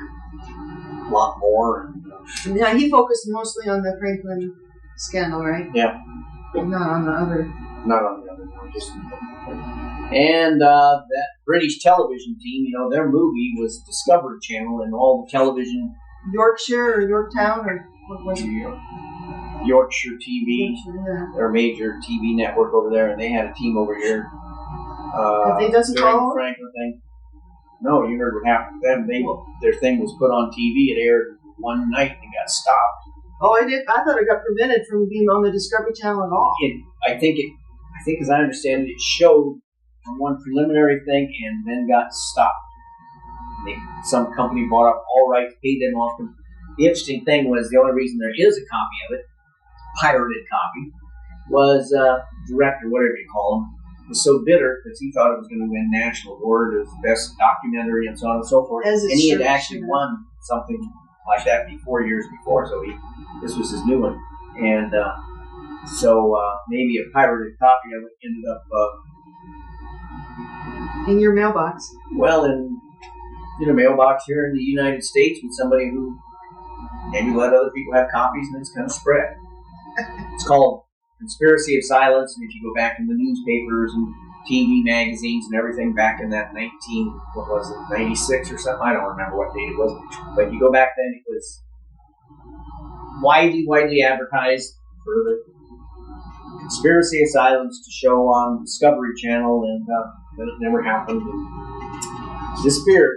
a lot more. And, yeah, he focused mostly on the Franklin scandal, right? Yeah. Not on the other. Not on the other one, just. And that British television team, their movie was Discovery Channel, and all the television. Yorkshire or Yorktown or what was it? Yorkshire TV, yeah. Their major TV network over there, and they had a team over here. Have they done some during the follow-up? Franklin thing. No, you heard what happened to them. Their thing was put on TV. It aired one night and got stopped. Oh, I did. I thought it got prevented from being on the Discovery Channel at all. I think, as I understand it, it showed from one preliminary thing and then got stopped. Some company bought up all rights, paid them off. The interesting thing was the only reason there is a copy of it, pirated copy, was director, whatever you call him, was so bitter because he thought it was going to win national award as best documentary and so on and so forth. And he had actually won something like that 4 years before, so this was his new one. And so maybe a pirated copy of it ended up in your mailbox. Well, in a mailbox here in the United States with somebody who maybe let other people have copies, and it's kind of spread. It's called Conspiracy of Silence, and if you go back in the newspapers and TV magazines and everything back in that 96 or something, I don't remember what date it was, but you go back then, it was widely advertised for the Conspiracy of Silence to show on Discovery Channel, and then it never happened and disappeared.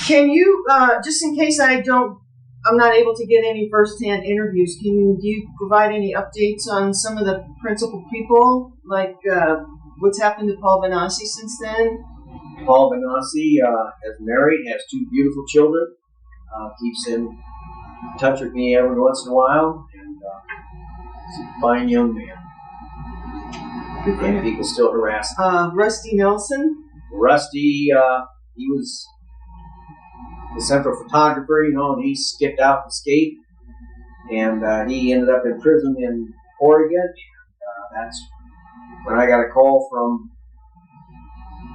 Can you, just in case I'm not able to get any first-hand interviews, do you provide any updates on some of the principal people, like what's happened to Paul Benassi since then? Paul Benassi is married, has 2 beautiful children, keeps in touch with me every once in a while, and he's a fine young man. And people still harass him. Rusty Nelson? Rusty, he was the central photographer, and he skipped out and escaped, and he ended up in prison in Oregon. And that's when I got a call from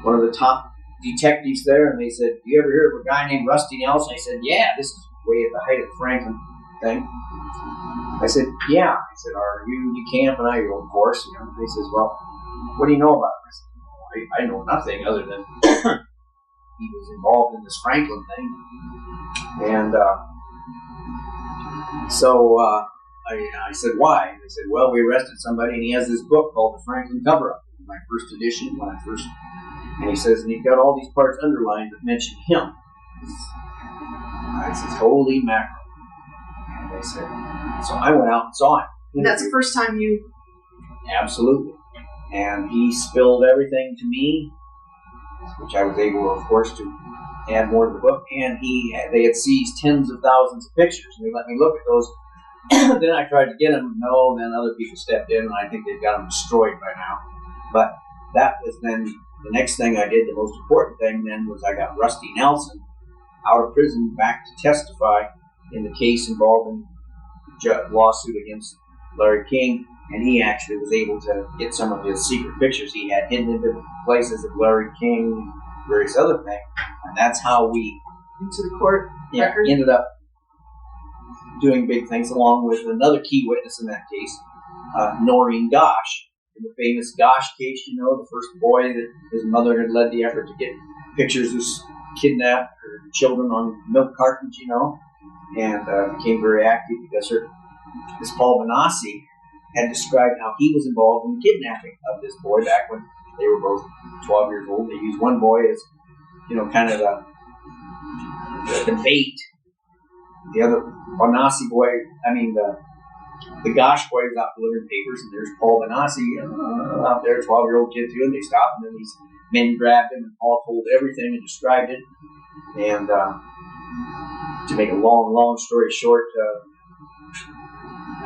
one of the top detectives there, and they said, "Do you ever hear of a guy named Rusty Nelson?" I said, "Yeah, this is way at the height of the Franklin thing." I said, "Yeah." I said, "Are you DeCamp?" And I go, "Of course." He says, "Well, what do you know about him?" I said, "I know nothing other than he was involved in this Franklin thing." And so I said, "Why?" And they said, "Well, we arrested somebody, and he has this book called The Franklin Cover-Up, my first edition when I first." And he says, and he's got all these parts underlined that mention him. I said, "Holy mackerel!" And they said, so I went out and saw him. And that's the first time you... Absolutely. And he spilled everything to me, which I was able, of course, to add more to the book. And they had seized tens of thousands of pictures, and they let me look at those. Then I tried to get them. No, then other people stepped in, and I think they've got them destroyed by now. But that was then the next thing I did. The most important thing then was I got Rusty Nelson out of prison back to testify in the case involving lawsuit against Larry King, and he actually was able to get some of his secret pictures he had hidden in different places of Larry King and various other things, and that's how we into the court record. Ended up doing big things along with another key witness in that case, Noreen Gosh, in the famous Gosh case, the first boy that his mother had led the effort to get pictures of kidnapped her children on milk cartons, and became very active because this Paul Benassi had described how he was involved in the kidnapping of this boy back when they were both 12 years old. They used one boy as, kind of the bait. The other Benassi boy, the Gosh boy was out delivering papers, and there's Paul Benassi out there, 12-year-old kid too, and they stopped, and then these men grabbed him, and Paul told everything and described it. And to make a long story short, the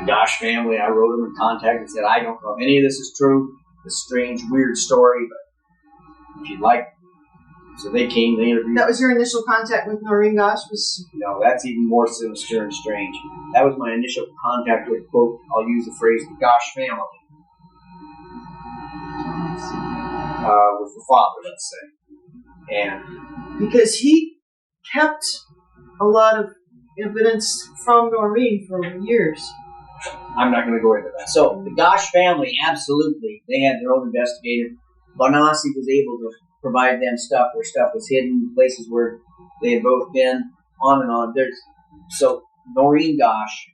Gosh family, I wrote them in contact and said, "I don't know if any of this is true. It's a strange, weird story, but if you'd like So they came, they interviewed. That was your initial contact with Noreen Gosh? No, that's even more sinister and strange. That was my initial contact with, quote, I'll use the phrase, the Gosh family. With the father, let's say. And because he kept a lot of evidence from Noreen for years. I'm not going to go into that. So, the Gosh family, absolutely, they had their own investigator. Bonassi was able to provide them stuff where stuff was hidden, places where they had both been, on and on. So, Noreen Gosh,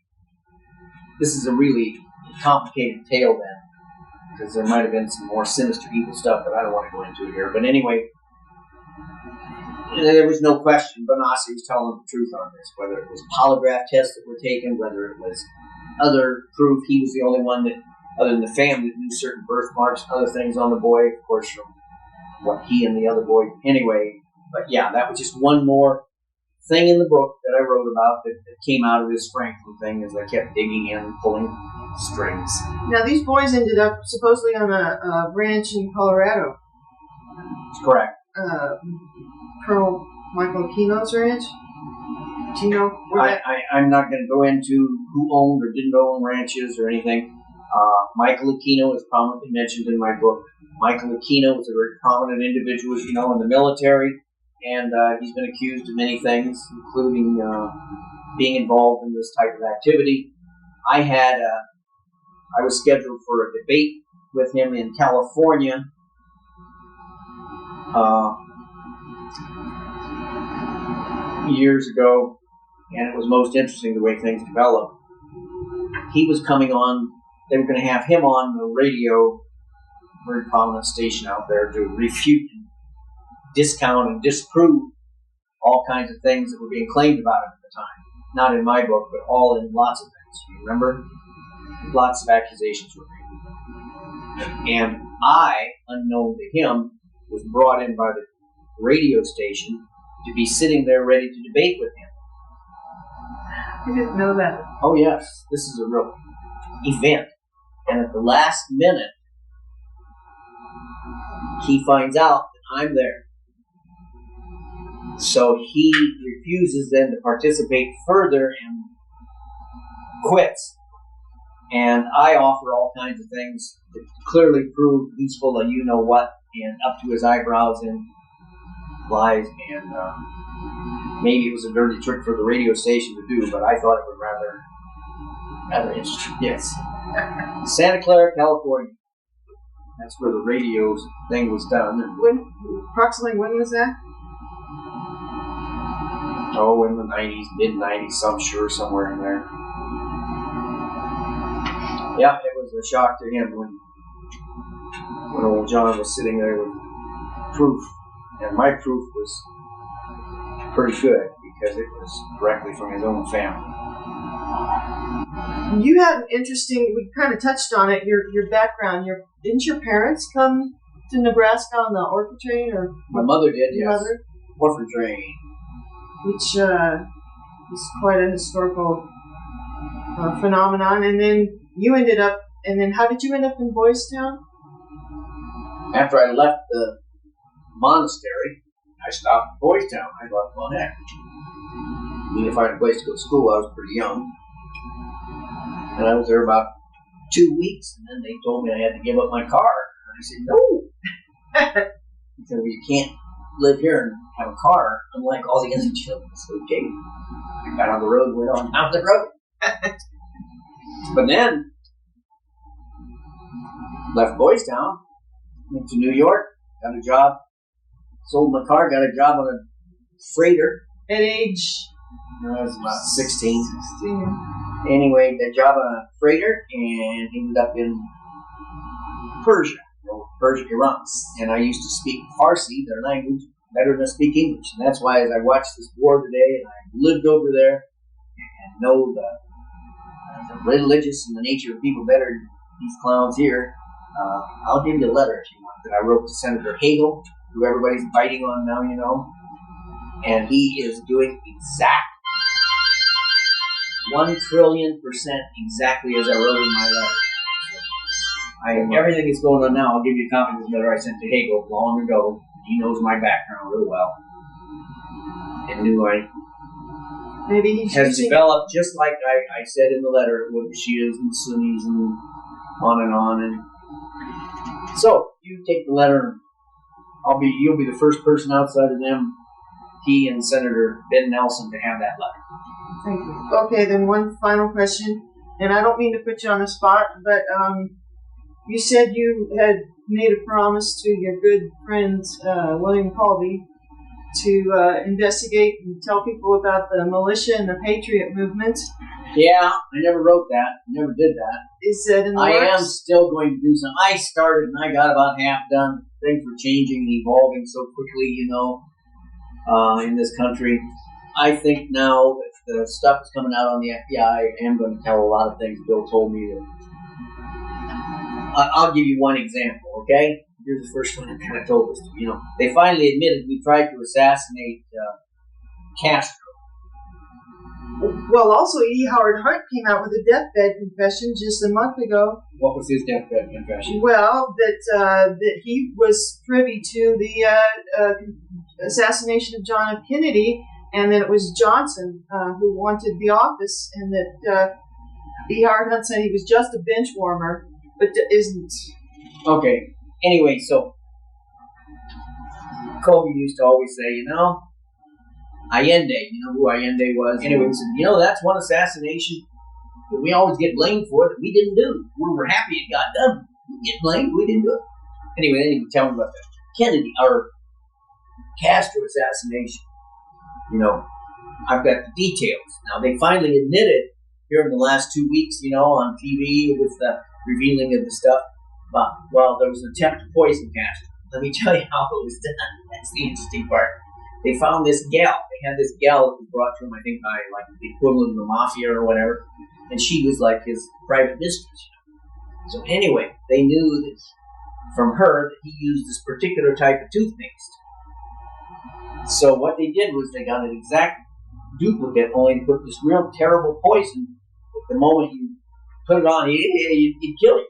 this is a really complicated tale then, because there might have been some more sinister evil stuff that I don't want to go into here. But anyway, there was no question Bonassi was telling the truth on this, whether it was polygraph tests that were taken, whether it was other proof. He was the only one that, other than the family, that knew certain birthmarks, other things on the boy, of course, from what he and the other boy. Anyway, but yeah, that was just one more thing in the book that I wrote about that came out of this Franklin thing as I kept digging in and pulling strings. Now, these boys ended up supposedly on a ranch in Colorado. That's correct. Colonel Michael Aquino's ranch. Do you know where I'm not going to go into who owned or didn't own ranches or anything. Michael Aquino is prominently mentioned in my book. Michael Aquino was a very prominent individual, as you know, in the military, and he's been accused of many things, including being involved in this type of activity. I was scheduled for a debate with him in California. Years ago, and it was most interesting the way things developed. He was coming on, they were going to have him on the radio, very prominent station out there, to refute, discount, and disprove all kinds of things that were being claimed about him at the time. Not in my book, but all in lots of things. You remember? Lots of accusations were made. And I, unknown to him, was brought in by the radio station to be sitting there ready to debate with him. I didn't know that. Oh yes, this is a real event. And at the last minute, he finds out that I'm there. So he refuses then to participate further and quits. And I offer all kinds of things to clearly prove he's full of you-know-what and up to his eyebrows in lies, and maybe it was a dirty trick for the radio station to do, but I thought it was rather interesting. Yes. Santa Clara, California. That's where the radio thing was done. And Approximately when was that? Oh, in the 90s, mid-90s, I'm sure, somewhere in there. Yeah, it was a shock to him when old John was sitting there with proof. And my proof was pretty good because it was directly from his own family. You had an interesting, we kind of touched on it, your background. Didn't your parents come to Nebraska on the orphan train? Or my mother did, your yes. Mother? Orphan train. Which was quite a historical phenomenon. And then you ended up, and then how did you end up in Boys Town? After I left the monastery, I stopped in Boys Town. I thought, well, heck, I mean, if I had a place to go to school, I was pretty young. And I was there about 2 weeks, and then they told me I had to give up my car. And I said, no. He said, well, you can't live here and have a car, unlike all the other children. So, okay. I got on the road and went on down the road. But then, left Boys Town, went to New York, got a job, sold my car, got a job on a freighter. At age? I was about 16. Anyway, got a job on a freighter and ended up in Persia, Iran. And I used to speak Farsi, their language, better than I speak English. And that's why as I watched this war today, and I lived over there and know the religious and the nature of people better than these clowns here, I'll give you a letter if you want that I wrote to Senator Hagel, who everybody's biting on now, you know. And he is doing exact 1,000,000,000% exactly as I wrote in my letter. Everything that's going on now, I'll give you a copy of this letter I sent to Hagel long ago. He knows my background real well. And knew I Maybe he's has developed, just like I said in the letter, with the Shias and Sunnis and on. And so, you take the letter, you'll be the first person outside of them, he and Senator Ben Nelson, to have that letter. Thank you. Okay, then one final question, and I don't mean to put you on the spot, but you said you had made a promise to your good friend William Colby to investigate and tell people about the militia and the patriot movement. Yeah, I never wrote that. Never did that. Is that in the I works? am still going to do some. I started and I got about half done. Things were changing and evolving so quickly, in this country. I think now that the stuff is coming out on the FBI, I am going to tell a lot of things Bill told me. I'll give you one example, okay? You're the first one that kind of told us to, They finally admitted we tried to assassinate Castro. Well, also, E. Howard Hunt came out with a deathbed confession just a month ago. What was his deathbed confession? Well, that he was privy to the assassination of John F. Kennedy, and that it was Johnson who wanted the office, and that E. Howard Hunt said he was just a bench warmer, but isn't. Okay. Anyway, so Colby used to always say, Allende, you know who Allende was? Anyway, he said, that's one assassination that we always get blamed for that we didn't do. We were happy it got done. We get blamed, we didn't do it. Anyway, then he would tell me about the Kennedy, or Castro assassination. I've got the details. Now, they finally admitted here in the last 2 weeks, on TV with the revealing of the stuff. Well, there was an attempt to poison Castro. Let me tell you how it was done. That's the interesting part. They found this gal. They had this gal that was brought to him, I think, by like the equivalent of the mafia or whatever. And she was like his private mistress. So anyway, they knew that from her that he used this particular type of toothpaste. So what they did was they got an exact duplicate, only to put this real terrible poison. But the moment you put it on, it'd kill you.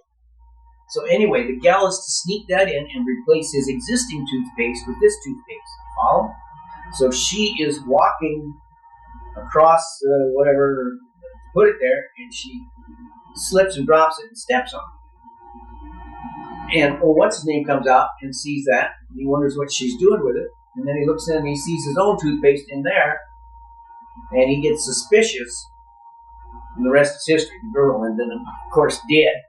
So anyway, the gal is to sneak that in and replace his existing toothpaste with this toothpaste. Follow? So she is walking across whatever, put it there, and she slips and drops it and steps on it. And what's his name comes out and sees that, and he wonders what she's doing with it. And then he looks in and he sees his own toothpaste in there, and he gets suspicious. And the rest is history. The girl, and then of course dead.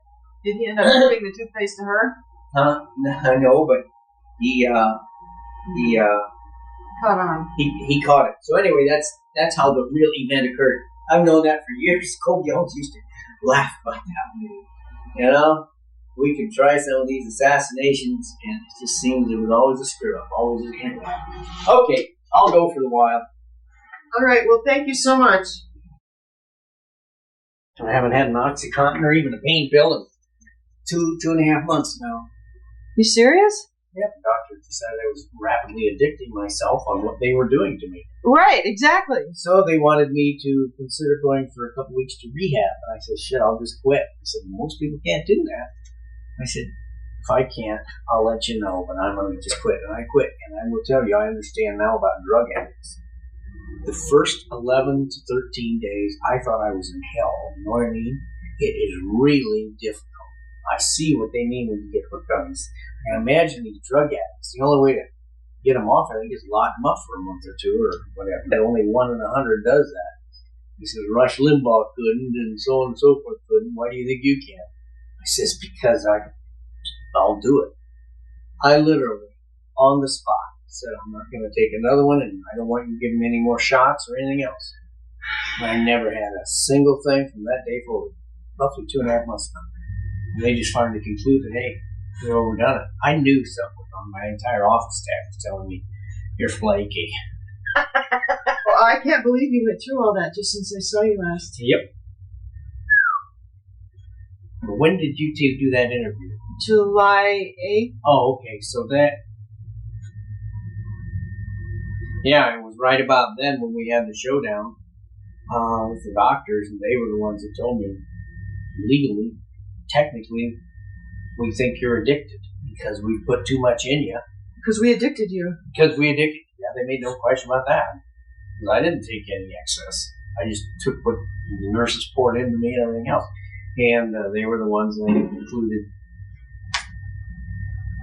Did he end up giving the toothpaste to her? I know, but he caught on. He caught it. So anyway, that's how the real event occurred. I've known that for years. Colby always used to laugh about that. We could try some of these assassinations, and it just seems it was always a screw up. Always anyway. Okay, I'll go for the while. All right. Well, thank you so much. I haven't had an OxyContin or even a pain pill in 2.5 months now. You serious? Yep, the doctor decided I was rapidly addicting myself on what they were doing to me. Right, exactly. So they wanted me to consider going for a couple weeks to rehab. And I said, shit, I'll just quit. I said, most people can't do that. I said, if I can't, I'll let you know, but I'm going to just quit. And I quit. And I will tell you, I understand now about drug addicts. The first 11 to 13 days, I thought I was in hell. You know what I mean? It is really difficult. I see what they mean when you get hooked on this. And imagine these drug addicts. The only way to get them off, I think, is lock them up for a month or two or whatever. But only 1 in 100 does that. He says, Rush Limbaugh couldn't, and so on and so forth couldn't. Why do you think you can? I says, because I'll do it. I literally, on the spot, said, I'm not going to take another one, and I don't want you giving me any more shots or anything else. And I never had a single thing from that day forward, roughly 2.5 months now. And they just finally concluded, hey, we've overdone it. I knew something on my entire office staff was telling me, you're flaky. Well, I can't believe you went through all that just since I saw you last. Yep. When did you two do that interview? July 8th. Oh, okay. So that... Yeah, it was right about then when we had the showdown with the doctors, and they were the ones that told me, legally, technically, we think you're addicted because we've put too much in you. Because we addicted you. Because we addicted. Yeah, they made no question about that. Because I didn't take any excess. I just took what the nurses poured into me and everything else. And they were the ones that included.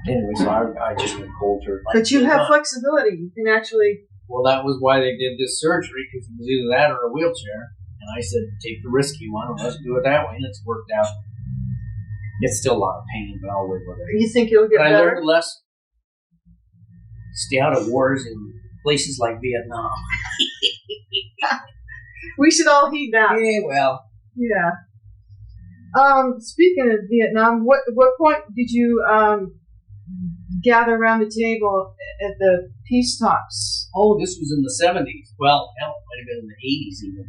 Anyway, so I just went cold turkey. But you have flexibility. You can actually... Well, that was why they did this surgery, because it was either that or a wheelchair. And I said, take the risky one, and let's do it that way. And it's worked out. It's still a lot of pain, but I'll live with it. You think you'll get better? I learned less. Stay out of wars in places like Vietnam. We should all heed that. Yeah, well. Yeah. Speaking of Vietnam, what point did you gather around the table at the peace talks? Oh, this was in the 70s. Well, hell, it might have been in the 80s even.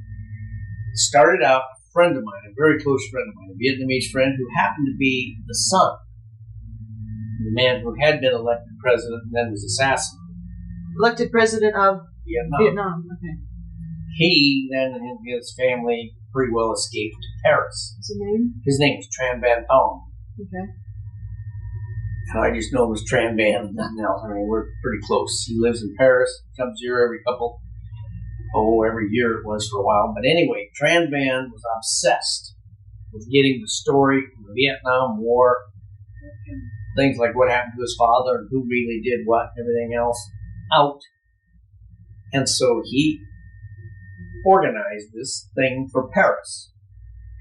It started out, a friend of mine, a very close friend of mine, a Vietnamese friend who happened to be the son of the man who had been elected president and then was assassinated. Elected president of Vietnam. Okay. He then and his family pretty well escaped to Paris. What's his name? His name is Tran Van Thong. Okay. And I just know him as Tran Van and nothing else. I mean, we're pretty close. He lives in Paris, comes here every year it was for a while. But anyway, Tran Van was obsessed with getting the story from the Vietnam War and things like what happened to his father and who really did what and everything else out. And so he organized this thing for Paris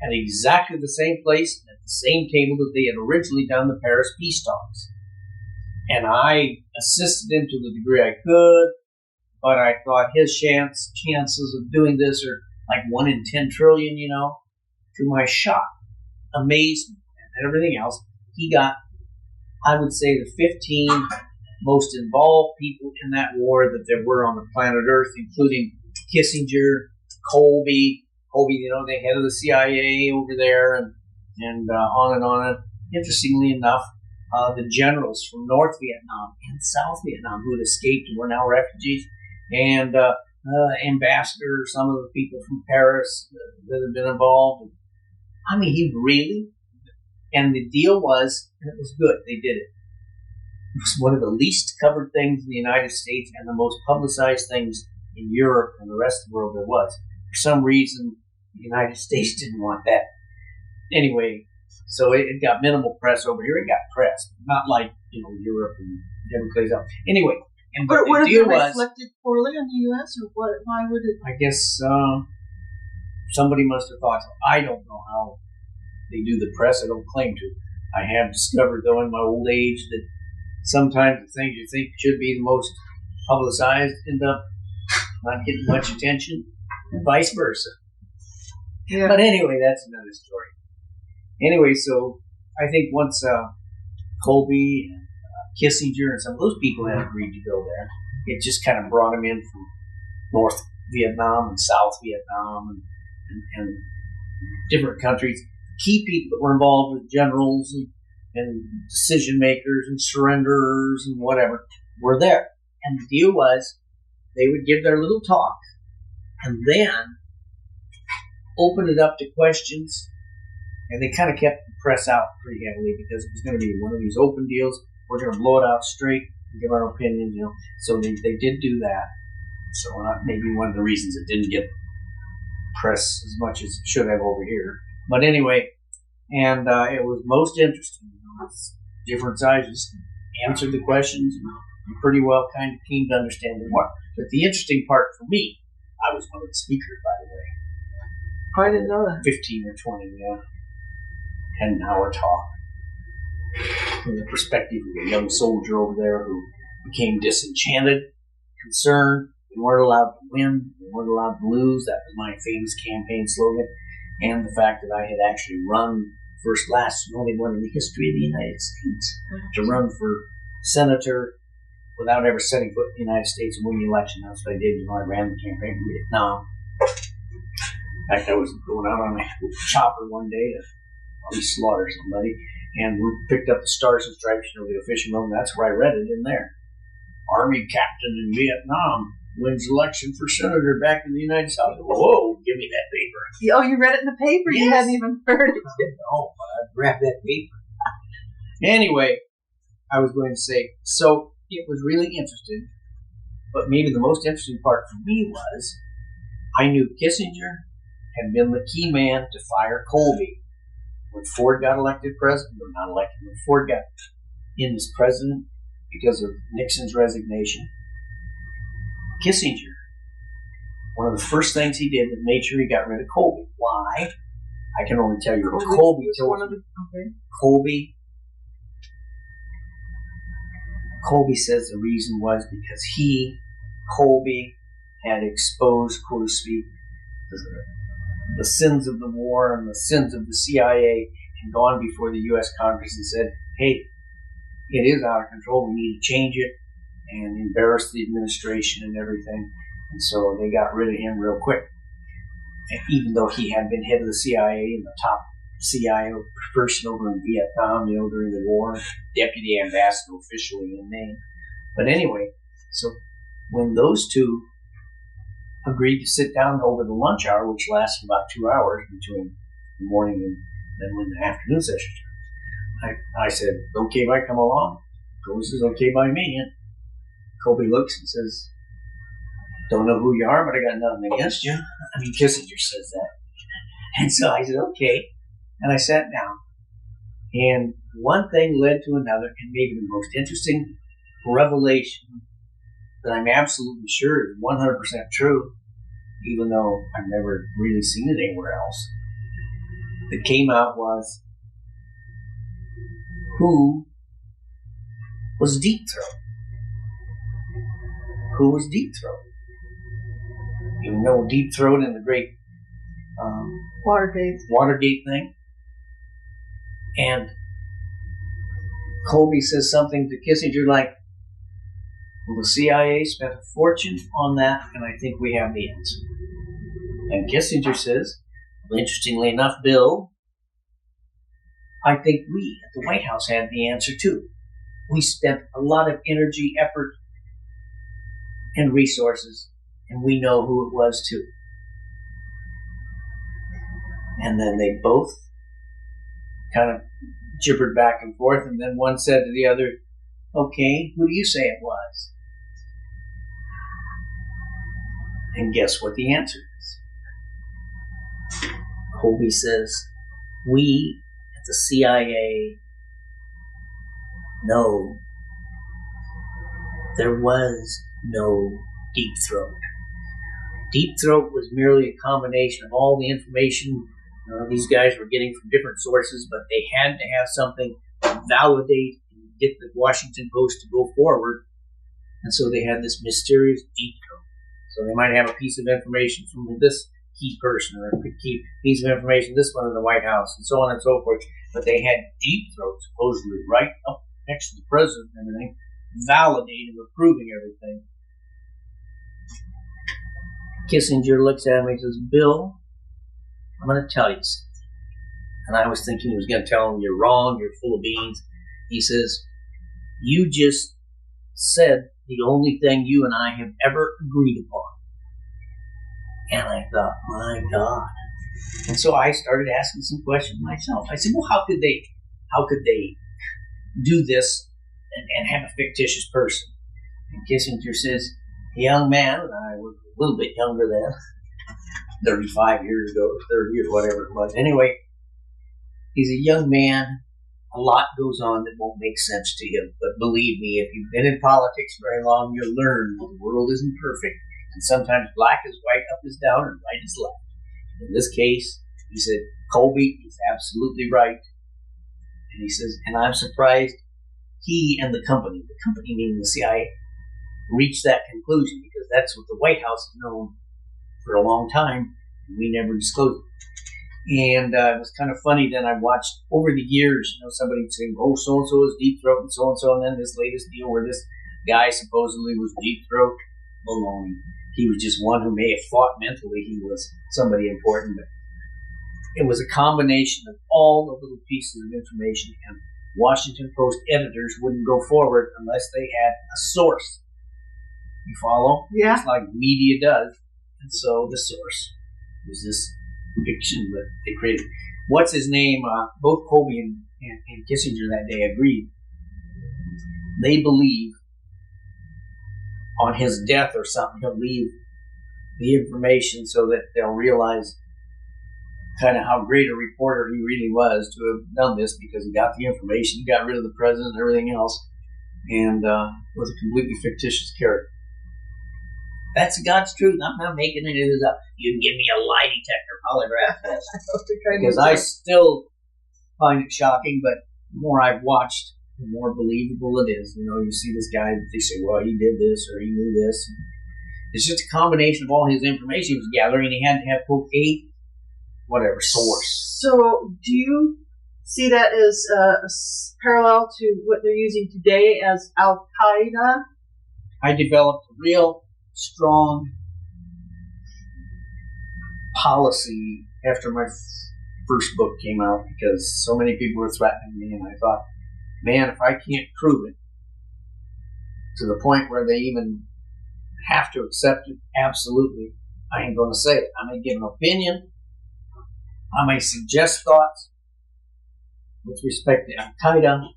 at exactly the same place, at the same table that they had originally done the Paris peace talks. And I assisted him to the degree I could, but I thought his chances of doing this are like 1 in 10 trillion, you know. To my shock, amazement, and everything else, he got, I would say, the 15 most involved people in that war that there were on the planet Earth, including Kissinger, Colby, you know, the head of the CIA over there, and on and on. And interestingly enough, the generals from North Vietnam and South Vietnam who had escaped and were now refugees, and ambassador, some of the people from Paris that had been involved. I mean, he really, and the deal was, and it was good, they did it. It was one of the least covered things in the United States and the most publicized things in Europe and the rest of the world there was. For some reason, the United States didn't want that. Anyway, so it got minimal press over here. It got press, not like, you know, Europe and different places else. Anyway, and but the deal was reflected poorly on the U.S. or what? Why would it? I guess somebody must have thought so. I don't know how they do the press. I don't claim to. I have discovered, though, in my old age that sometimes the things you think should be the most publicized end up not getting much attention, and vice versa. Yeah. But anyway, that's another story. Anyway, so I think once Colby and Kissinger and some of those people had agreed to go there, it just kind of brought them in from North Vietnam and South Vietnam and different countries. Key people that were involved with generals and decision makers and surrenderers and whatever were there. And the deal was they would give their little talk and then open it up to questions. And they kind of kept the press out pretty heavily because it was going to be one of these open deals. We're going to blow it out straight and give our opinions, you know. So they did do that. So maybe one of the reasons it didn't get press as much as it should have over here. But anyway, and it was most interesting. You know, different sides just answered the questions and pretty well kind of came to understand the war. But the interesting part for me, I was one of the speakers, by the way. I didn't know that. 15 or 20, yeah. 10-hour talk from the perspective of a young soldier over there who became disenchanted, concerned. We weren't allowed to win. We weren't allowed to lose. That was my famous campaign slogan. And the fact that I had actually run first class, the only one in the history of the United States to run for senator without ever setting foot in the United States and winning the election. That's what I did. You know, I ran the campaign in Vietnam. In fact, I was going out on a chopper one day to probably slaughter somebody, and we picked up the Stars and Stripes, you know, the official one. That's where I read it in there. Army captain in Vietnam wins election for senator back in the United States. Whoa, give me that paper. Oh, you read it in the paper? Yes. You hadn't even heard it. No, but I grabbed that paper. Anyway, I was going to say, so it was really interesting. But maybe the most interesting part for me was I knew Kissinger had been the key man to fire Colby when Ford got elected president, or not elected, when Ford got in as president because of Nixon's resignation. Kissinger, one of the first things he did was made sure he got rid of Colby. Why? I can only tell you what Colby told me. Okay. Colby says the reason was because Colby, had exposed, so to speak, the sins of the war and the sins of the CIA, and gone before the U.S. Congress and said, hey, it is out of control, we need to change it, and embarrass the administration and everything. And so they got rid of him real quick. And even though he had been head of the CIA and the top CIA person over in Vietnam, during the war, deputy ambassador officially in name. But anyway, so when those two agreed to sit down over the lunch hour, which lasted about 2 hours between the morning and then when the afternoon session started, I said, okay, if I come along? Colby says, okay by me. And Colby looks and says, don't know who you are, but I got nothing against you. I mean, Kissinger says that. And so I said, okay. And I sat down. And one thing led to another, and maybe the most interesting revelation that I'm absolutely sure is 100% true, even though I've never really seen it anywhere else, that came out was who was Deep Throat. Who was Deep Throat? You know Deep Throat in the great Watergate thing. And Colby says something to Kissinger like, well, the CIA spent a fortune on that, and I think we have the answer. And Kissinger says, well, interestingly enough, Bill, I think we at the White House had the answer too. We spent a lot of energy, effort, and resources, and we know who it was too. And then they both kind of gibbered back and forth, and then one said to the other, okay, who do you say it was? And guess what the answer is? Colby says, we at the CIA know there was no Deep Throat. Deep Throat was merely a combination of all the information these guys were getting from different sources, but they had to have something to validate and get the Washington Post to go forward. And so they had this mysterious Deep Throat. So they might have a piece of information from this key person, or a key piece of information, this one in the White House, and so on and so forth. But they had Deep Throat supposedly right up next to the president and everything, validating, approving everything. Kissinger looks at him and he says, Bill, I'm going to tell you something. And I was thinking he was going to tell him, you're wrong, you're full of beans. He says, you just said the only thing you and I have ever agreed upon. And I thought, my God. And so I started asking some questions myself. I said, well, how could they do this and have a fictitious person? And Kissinger says, a young man, and I was a little bit younger then, 35 years ago, or 30 or whatever it was. Anyway, he's a young man. A lot goes on that won't make sense to him. But believe me, if you've been in politics very long, you'll learn that the world isn't perfect. And sometimes black is white, up is down, and right is left. In this case, he said, Colby is absolutely right. And he says, and I'm surprised he and the company meaning the CIA, reached that conclusion, because that's what the White House has known for a long time, and we never disclosed it. And it was kind of funny. Then I watched over the years, somebody would say, oh, so-and-so is Deep Throat, and so-and-so, and then this latest deal where this guy supposedly was Deep Throat. Baloney. He was just one who may have thought mentally he was somebody important, but it was a combination of all the little pieces of information, and Washington Post editors wouldn't go forward unless they had a source. You follow? Yeah. It's like media does. And so the source was this fiction that they created. What's his name? Both Colby and Kissinger that day agreed. They believe on his death or something, he'll leave the information so that they'll realize kind of how great a reporter he really was to have done this, because he got the information, he got rid of the president and everything else, and was a completely fictitious character. That's God's truth. I'm not making any of this up. You can give me a lie detector polygraph test. Because I still find it shocking, but the more I've watched, the more believable it is. You know, you see this guy, they say, well, he did this or he knew this. It's just a combination of all his information he was gathering, and he had to have, quote, a whatever source. So do you see that as parallel to what they're using today as Al-Qaeda? I developed a real strong policy after my first book came out, because so many people were threatening me, and I thought, man, if I can't prove it to the point where they even have to accept it absolutely, I ain't going to say it. I may give an opinion, I may suggest thoughts with respect to Al-Qaeda.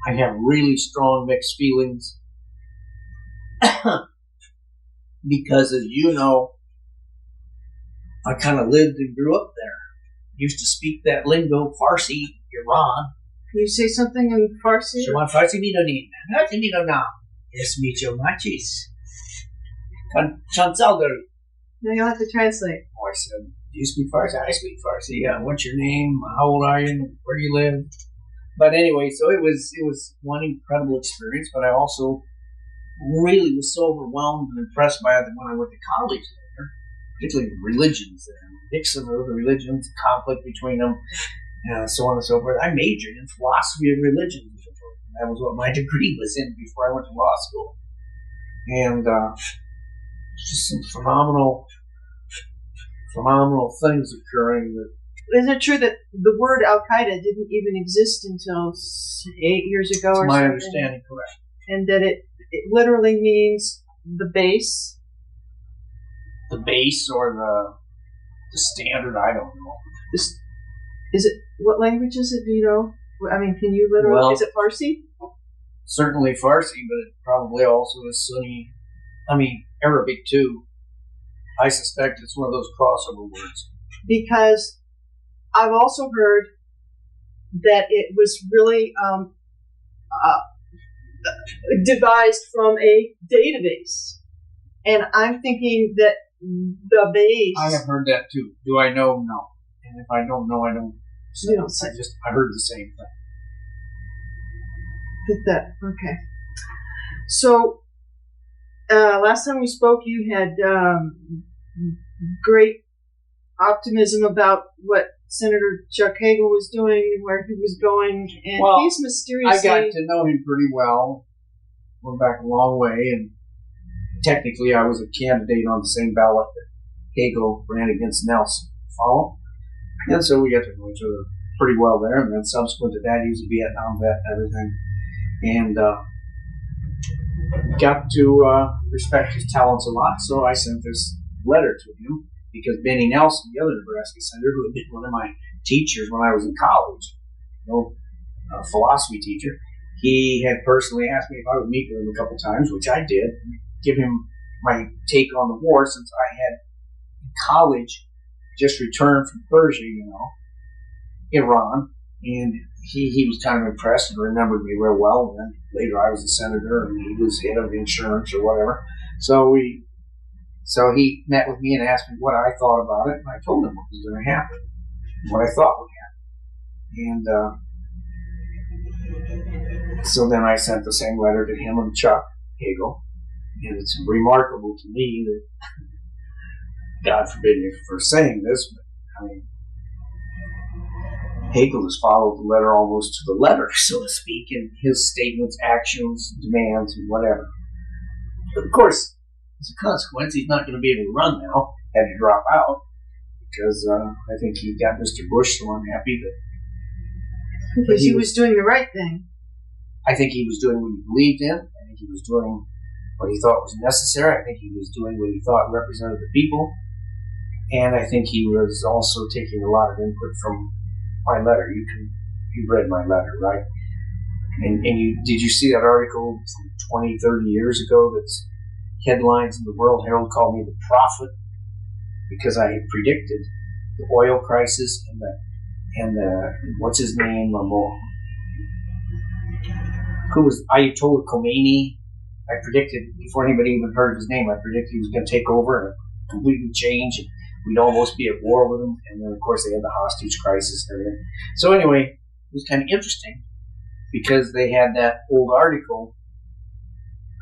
I have really strong mixed feelings because, as you know, I kind of lived and grew up there. Used to speak that lingo, Farsi, Iran. Can you say something in Farsi? Shema Farsi mi doni, Farsi mi dona. Yes, mi cho machis. Chansaldari. No, you'll have to translate. Oh, I said, do you speak Farsi? I speak Farsi. What's your name? How old are you? Where do you live? But anyway, so it was one incredible experience, but I also really was so overwhelmed and impressed by it that when I went to college there, particularly the religions there, mix of the religions, conflict between them, so on and so forth. I majored in philosophy of religion. That was what my degree was in before I went to law school. And just some phenomenal things occurring. Is it true that the word Al-Qaeda didn't even exist until 8 years ago or something? My understanding, correct. And that it literally means the base? The base or the standard, I don't know. Is it, what language is it, do you know? I mean, can you literally, is it Farsi? Certainly Farsi, but it probably also is Sunni, Arabic too. I suspect it's one of those crossover words. Because I've also heard that it was really devised from a database. And I'm thinking that the base... I have heard that too. Do I know? No. And if I don't know, I don't. So you don't say. I heard the same thing. Okay. So, last time we spoke, you had great optimism about what Senator Chuck Hagel was doing and where he was going, and he's mysteriously... I got to know him pretty well. We're back a long way, and technically I was a candidate on the same ballot that Hagel ran against Nelson. Follow? And so we got to know each other pretty well there, and then subsequent to that, he was a Vietnam vet and everything. And got to respect his talents a lot, so I sent this letter to him, because Benny Nelson, the other Nebraska senator, who had been one of my teachers when I was in college, a philosophy teacher, he had personally asked me if I would meet with him a couple times, which I did, give him my take on the war, since I had in college just returned from Persia, Iran, and he was kind of impressed and remembered me real well. And then later I was a senator and he was head of insurance or whatever. So he met with me and asked me what I thought about it, and I told him what was going to happen, what I thought would happen. And so then I sent the same letter to him and Chuck Hagel. And it's remarkable to me that, God forbid me for saying this, but Hagel has followed the letter almost to the letter, so to speak, in his statements, actions, demands, and whatever. But of course, as a consequence, he's not going to be able to run now, had to drop out, because I think he got Mr. Bush so unhappy that... Because he was doing the right thing. I think he was doing what he believed in. I think he was doing what he thought was necessary. I think he was doing what he thought represented the people. And I think he was also taking a lot of input from my letter. You read my letter, right? And did you see that article from 20, 30 years ago that's headlines in the World Herald called me the prophet because I predicted the oil crisis and the what's his name? Who was Ayatollah Khomeini? I predicted, before anybody even heard his name, I predicted he was going to take over and completely change, and we'd almost be at war with him. And then, of course, they had the hostage crisis and everything. So anyway, it was kind of interesting because they had that old article.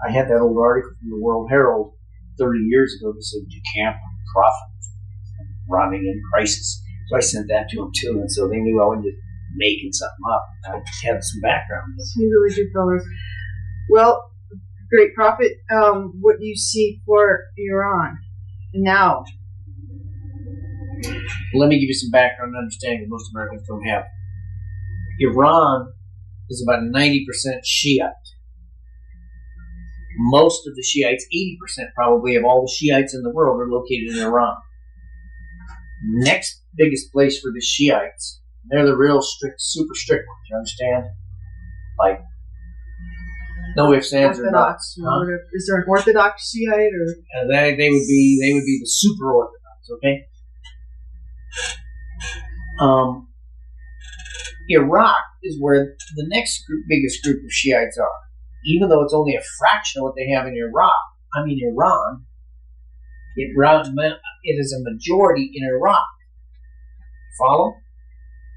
I had that old article from the World Herald 30 years ago that said DeCamp prophet running in crisis. So I sent that to them too, and so they knew I wasn't just making something up. I had some background. You really do, fellas. Well, great prophet. What do you see for Iran now? Let me give you some background and understanding that most Americans don't have. Iran is about 90% Shiite. Most of the Shiites, 80% probably of all the Shiites in the world, are located in Iran. Next biggest place for the Shiites, they're the real strict, super strict ones, you understand? Like, no ifs, ands, or buts. Is there an Orthodox Shiite or? They would be the super Orthodox, okay? Iraq is where the next biggest group of Shiites are. Even though it's only a fraction of what they have in Iran, it is a majority in Iraq. Follow?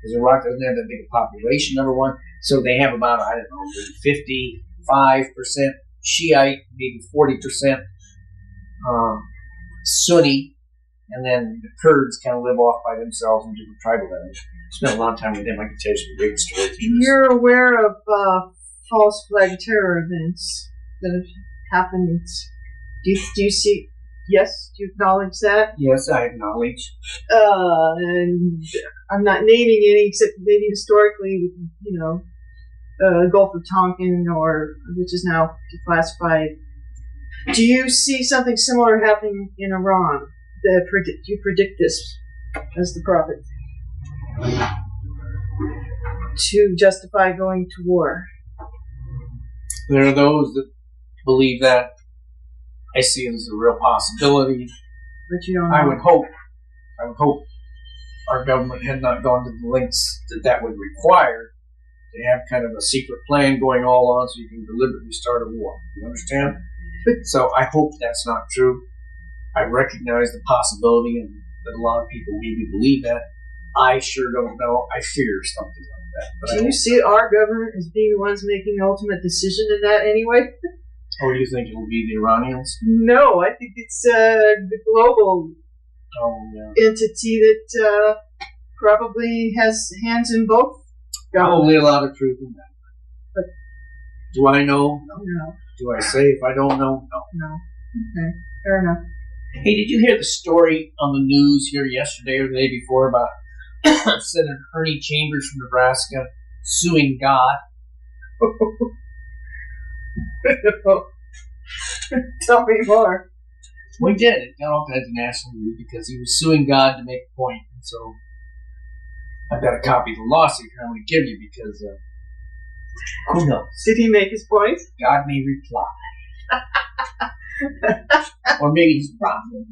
Because Iraq doesn't have that big a population, number one. So they have about, 55% Shiite, maybe 40% Sunni, and then the Kurds kind of live off by themselves in different tribal areas. I spent a lot of time with them. I can tell you some great stories. You're aware of false flag terror events that have happened. Do you see? Yes, do you acknowledge that? Yes, I acknowledge. And I'm not naming any, except maybe historically, Gulf of Tonkin, which is now declassified. Do you see something similar happening in Iran? Do you predict this as the prophet to justify going to war? There are those that believe that. I see it as a real possibility. But you don't know. I would hope our government had not gone to the lengths that would require to have kind of a secret plan going all on so you can deliberately start a war. You understand? So I hope that's not true. I recognize the possibility and that a lot of people maybe believe that. I sure don't know. I fear something like that. But do you see our government as being the ones making the ultimate decision in that anyway? Or do you think it will be the Iranians? No, I think it's the global entity that probably has hands in both. Probably a lot of truth in that. But do I know? No. Do I say if I don't know? No. No. Okay, fair enough. Hey, did you hear the story on the news here yesterday or the day before about Senator Ernie Chambers from Nebraska suing God? Tell me more. We did. It got all kinds of national news because he was suing God to make a point. And so I've got a copy of the lawsuit I'm going to give you because who knows? Did he make his point? God may reply. Or maybe he's a prophet.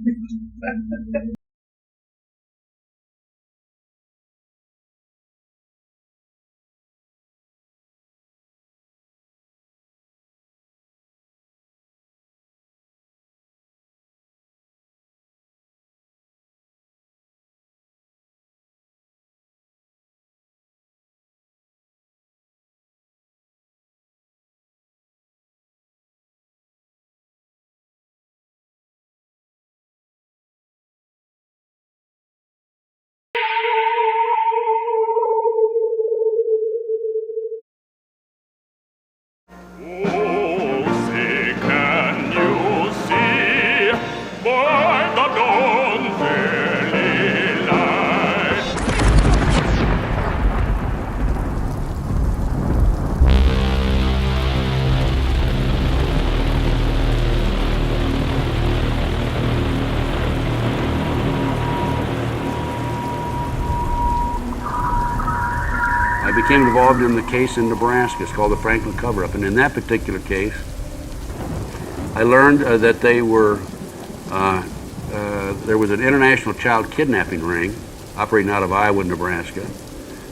I became involved in the case in Nebraska. It's called the Franklin cover-up. And in that particular case, I learned that they were, there was an international child kidnapping ring operating out of Iowa, Nebraska.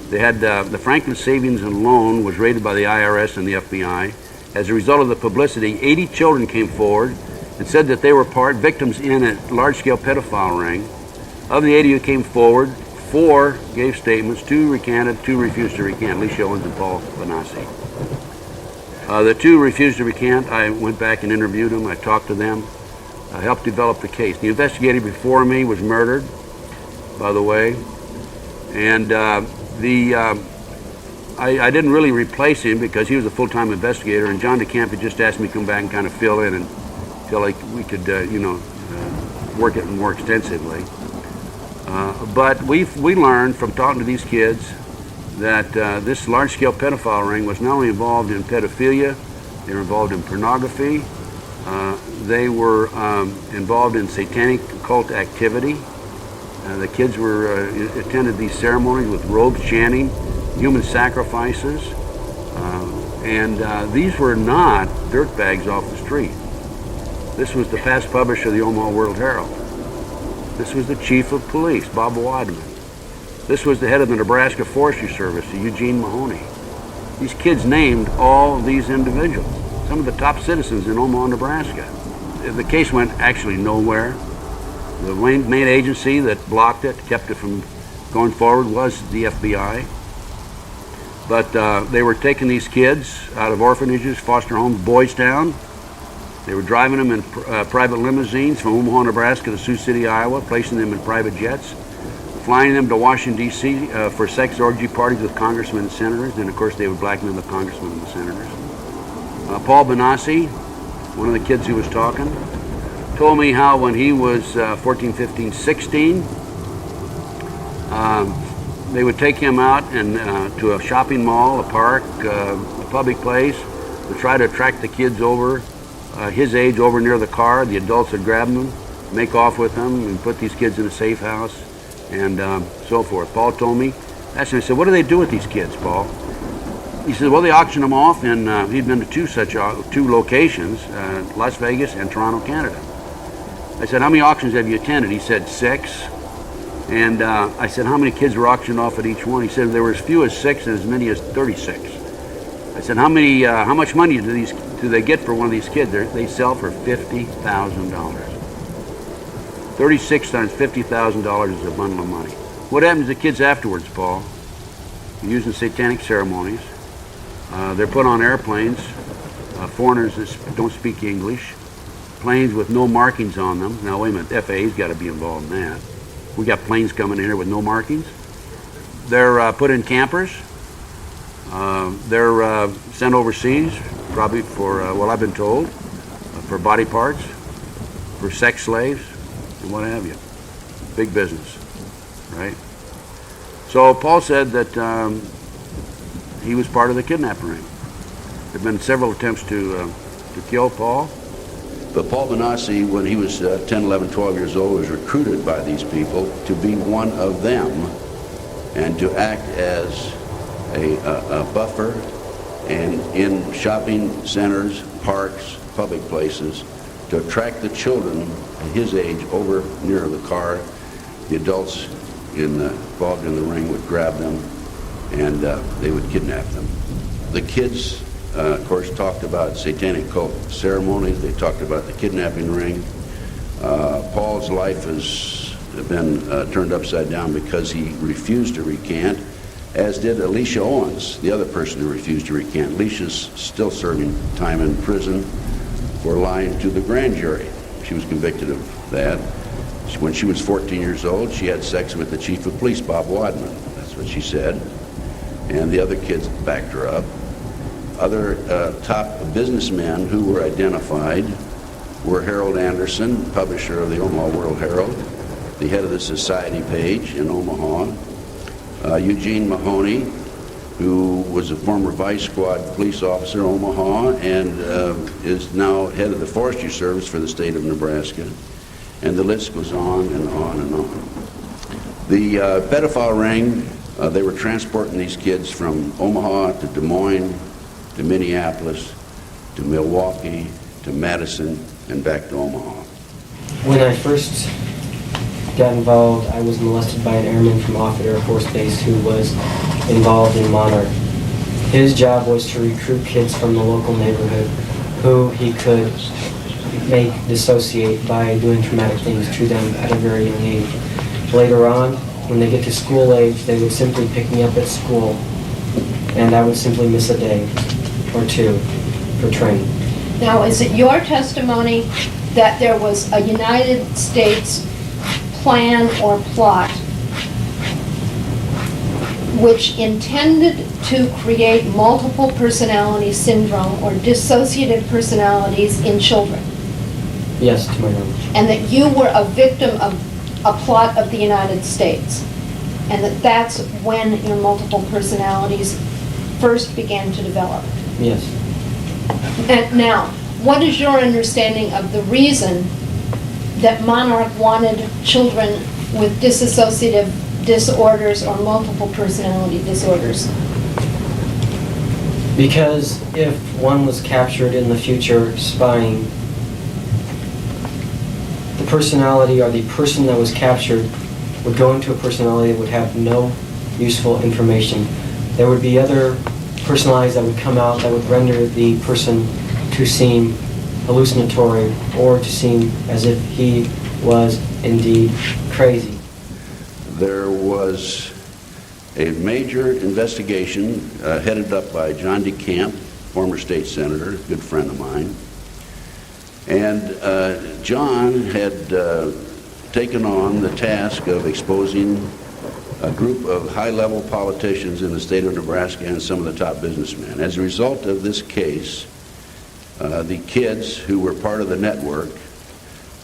They had the Franklin Savings and Loan was raided by the IRS and the F.B.I. As a result of the publicity, 80 children came forward and said that they were victims in a large-scale pedophile ring. Of the 80 who came forward, 4 gave statements, 2 recanted, 2 refused to recant, Alicia Owens and Paul Benassi. The 2 refused to recant. I went back and interviewed them. I talked to them. I helped develop the case. The investigator before me was murdered, by the way, and I didn't really replace him because he was a full-time investigator, and John DeCamp had just asked me to come back and kind of fill in until like we could, work it more extensively. But we learned from talking to these kids that this large-scale pedophile ring was not only involved in pedophilia, they were involved in pornography, they were involved in satanic occult activity. The kids were attended these ceremonies with robes chanting, human sacrifices, and these were not dirtbags off the street. This was the past publisher of the Omaha World Herald. This was the chief of police, Bob Wadman. This was the head of the Nebraska Forestry Service, Eugene Mahoney. These kids named all these individuals, some of the top citizens in Omaha, Nebraska. The case went actually nowhere. The main agency that blocked it, kept it from going forward, was the F.B.I. But they were taking these kids out of orphanages, foster homes, Boys Town. They were driving them in private limousines from Omaha, Nebraska to Sioux City, Iowa, placing them in private jets, flying them to Washington, D.C. For sex orgy parties with congressmen and senators, and of course they would blackmail the congressmen and the senators. Paul Benassi, one of the kids who was talking, told me how when he was 14, 15, 16, they would take him out and to a shopping mall, a park, a public place, to try to attract the kids over, his age, over near the car. The adults would grab them, make off with them, and put these kids in a safe house, and so forth. Paul told me, I said, what do they do with these kids, Paul? He said, well, they auction them off, and he'd been to two locations, Las Vegas and Toronto, Canada. I said, how many auctions have you attended? He said, 6. And I said, how many kids were auctioned off at each one? He said, there were as few as 6 and as many as 36. I said, how much money do they get for one of these kids? They sell for $50,000. 36 times $50,000 is a bundle of money. What happens to kids afterwards, Paul? They're using satanic ceremonies. They're put on airplanes, foreigners that don't speak English, planes with no markings on them. Now, wait a minute, FAA's got to be involved in that. We got planes coming in here with no markings. They're put in campers. They're sent overseas, probably for, I've been told, for body parts, for sex slaves, and what have you. Big business, right? So Paul said that he was part of the kidnapping ring. There have been several attempts to kill Paul. But Paul Benassi, when he was 10, 11, 12 years old, was recruited by these people to be one of them and to act as a buffer and in shopping centers, parks, public places, to attract the children his age over near the car. The adults involved in the ring would grab them and they would kidnap them. The kids, of course, talked about satanic cult ceremonies. They talked about the kidnapping ring. Paul's life has been turned upside down because he refused to recant, as did Alicia Owens, the other person who refused to recant. Alicia's still serving time in prison for lying to the grand jury. She was convicted of that. When she was 14 years old, she had sex with the chief of police, Bob Wadman. That's what she said. And the other kids backed her up. Other top businessmen who were identified were Harold Anderson, publisher of the Omaha World Herald, the head of the society page in Omaha, Eugene Mahoney, who was a former vice squad police officer in Omaha and is now head of the Forestry Service for the state of Nebraska. And the list goes on and on and on. The pedophile ring, they were transporting these kids from Omaha to Des Moines, to Minneapolis, to Milwaukee, to Madison, and back to Omaha. When I first got involved, I was molested by an airman from Offutt Air Force Base who was involved in Monarch. His job was to recruit kids from the local neighborhood who he could make dissociate by doing traumatic things to them at a very young age. Later on, when they get to school age, they would simply pick me up at school, and I would simply miss a day or two for training. Now, is it your testimony that there was a United States plan or plot which intended to create multiple personality syndrome or dissociative personalities in children? Yes, to my knowledge. And that you were a victim of a plot of the United States, and that's when your multiple personalities first began to develop? Yes. And now, what is your understanding of the reason that Monarch wanted children with dissociative disorders or multiple personality disorders? Because if one was captured in the future spying, the personality or the person that was captured would go into a personality that would have no useful information. There would be other personalities that would come out that would render the person to seem hallucinatory or to seem as if he was indeed crazy. There was a major investigation headed up by John DeCamp, former state senator, a good friend of mine. And John had taken on the task of exposing a group of high-level politicians in the state of Nebraska and some of the top businessmen. As a result of this case, the kids who were part of the network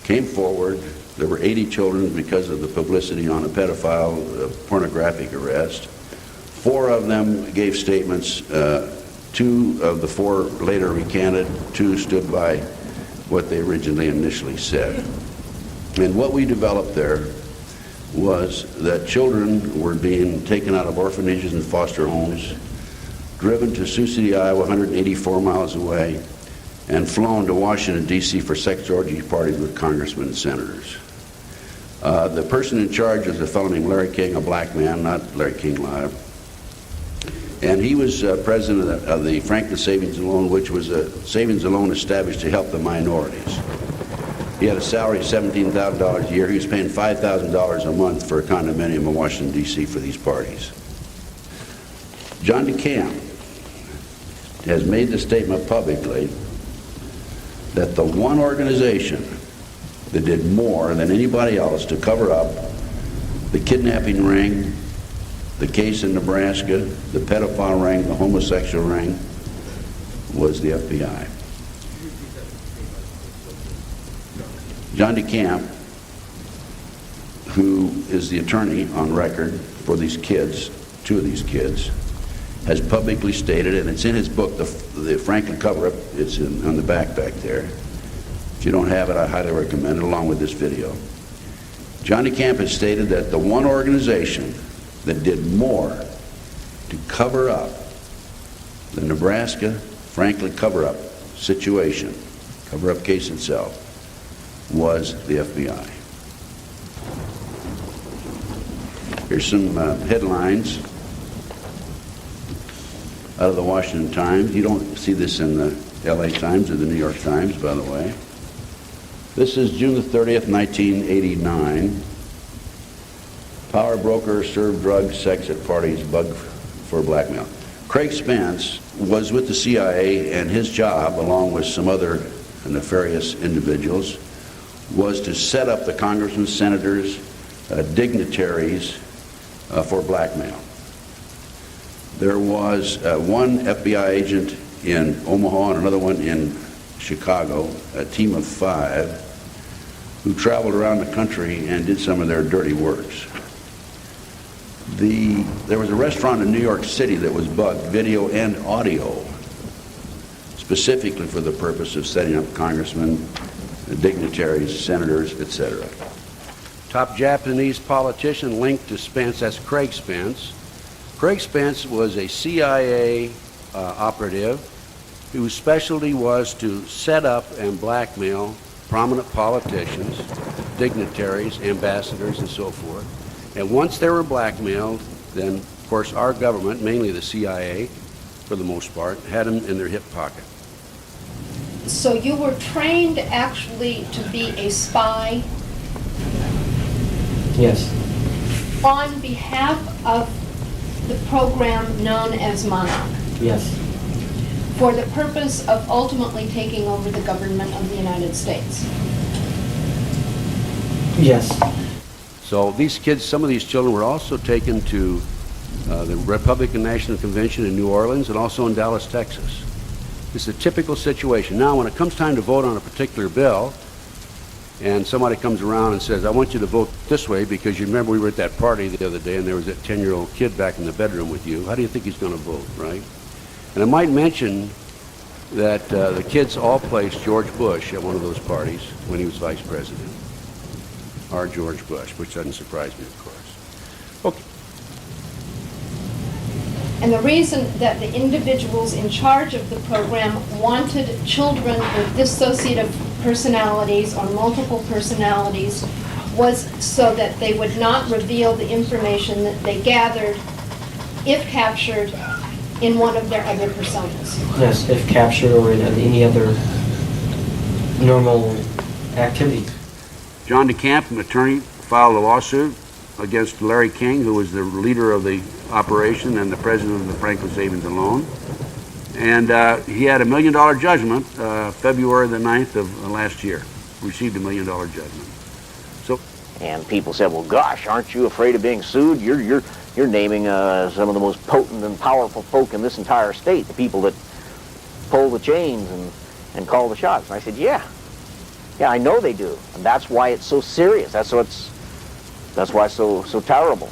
came forward. There were 80 children because of the publicity on a pedophile pornographic arrest. 4 of them gave statements. 2 of the 4 later recanted. 2 stood by what they originally initially said. And what we developed there was that children were being taken out of orphanages and foster homes, driven to Sioux City, Iowa, 184 miles away, and flown to Washington, D.C. for sex orgy parties with congressmen and senators. The person in charge is a fellow named Larry King, a black man, not Larry King Live. And he was president of the Franklin Savings and Loan, which was a savings and loan established to help the minorities. He had a salary of $17,000 a year. He was paying $5,000 a month for a condominium in Washington, D.C. for these parties. John DeCamp has made the statement publicly that the one organization that did more than anybody else to cover up the kidnapping ring, the case in Nebraska, the pedophile ring, the homosexual ring, was the F.B.I. John DeCamp, who is the attorney on record for these kids, 2 of these kids, has publicly stated, and it's in his book, the Franklin cover-up, it's on the back there. If you don't have it, I highly recommend it, along with this video. John DeCamp has stated that the one organization that did more to cover up the Nebraska Franklin cover-up situation, cover-up case itself, was the F.B.I. Here's some headlines out of the Washington Times. You don't see this in the L.A. Times or the New York Times, by the way. This is June the 30th, 1989. Power broker served drugs, sex at parties, bug for blackmail. Craig Spence was with the CIA, and his job, along with some other nefarious individuals, was to set up the congressmen, senators, dignitaries for blackmail. There was one FBI agent in Omaha and another one in Chicago, a team of 5, who traveled around the country and did some of their dirty works. There was a restaurant in New York City that was bugged, video and audio, specifically for the purpose of setting up congressmen, dignitaries, senators, etc. Top Japanese politician linked to Spence, that's Craig Spence. Craig Spence was a CIA operative whose specialty was to set up and blackmail prominent politicians, dignitaries, ambassadors, and so forth. And once they were blackmailed, then, of course, our government, mainly the CIA, for the most part, had them in their hip pocket. So you were trained actually to be a spy Yes. on behalf of the program known as Monarch, Yes. for the purpose of ultimately taking over the government of the United States. Yes. So these kids, some of these children were also taken to the Republican National Convention in New Orleans and also in Dallas, Texas. It's a typical situation. Now, when it comes time to vote on a particular bill, and somebody comes around and says, I want you to vote this way because you remember we were at that party the other day and there was that 10-year-old kid back in the bedroom with you, how do you think he's going to vote, right? And I might mention that the kids all placed George Bush at one of those parties when he was vice president. Our George Bush, which doesn't surprise me, of course. Okay. And the reason that the individuals in charge of the program wanted children with dissociative personalities or multiple personalities was so that they would not reveal the information that they gathered, if captured, in one of their other personas. Yes, if captured or in any other normal activity. John DeCamp, an attorney, filed a lawsuit against Larry King, who was the leader of the operation and the president of the Franklin Savings and Loan. And he had $1 million judgment February the 9th of last year. Received $1 million judgment. So, and people said, well, gosh, aren't you afraid of being sued? You're naming some of the most potent and powerful folk in this entire state, the people that pull the chains and call the shots. And I said, yeah, I know they do. And that's why it's so serious. That's why it's so terrible.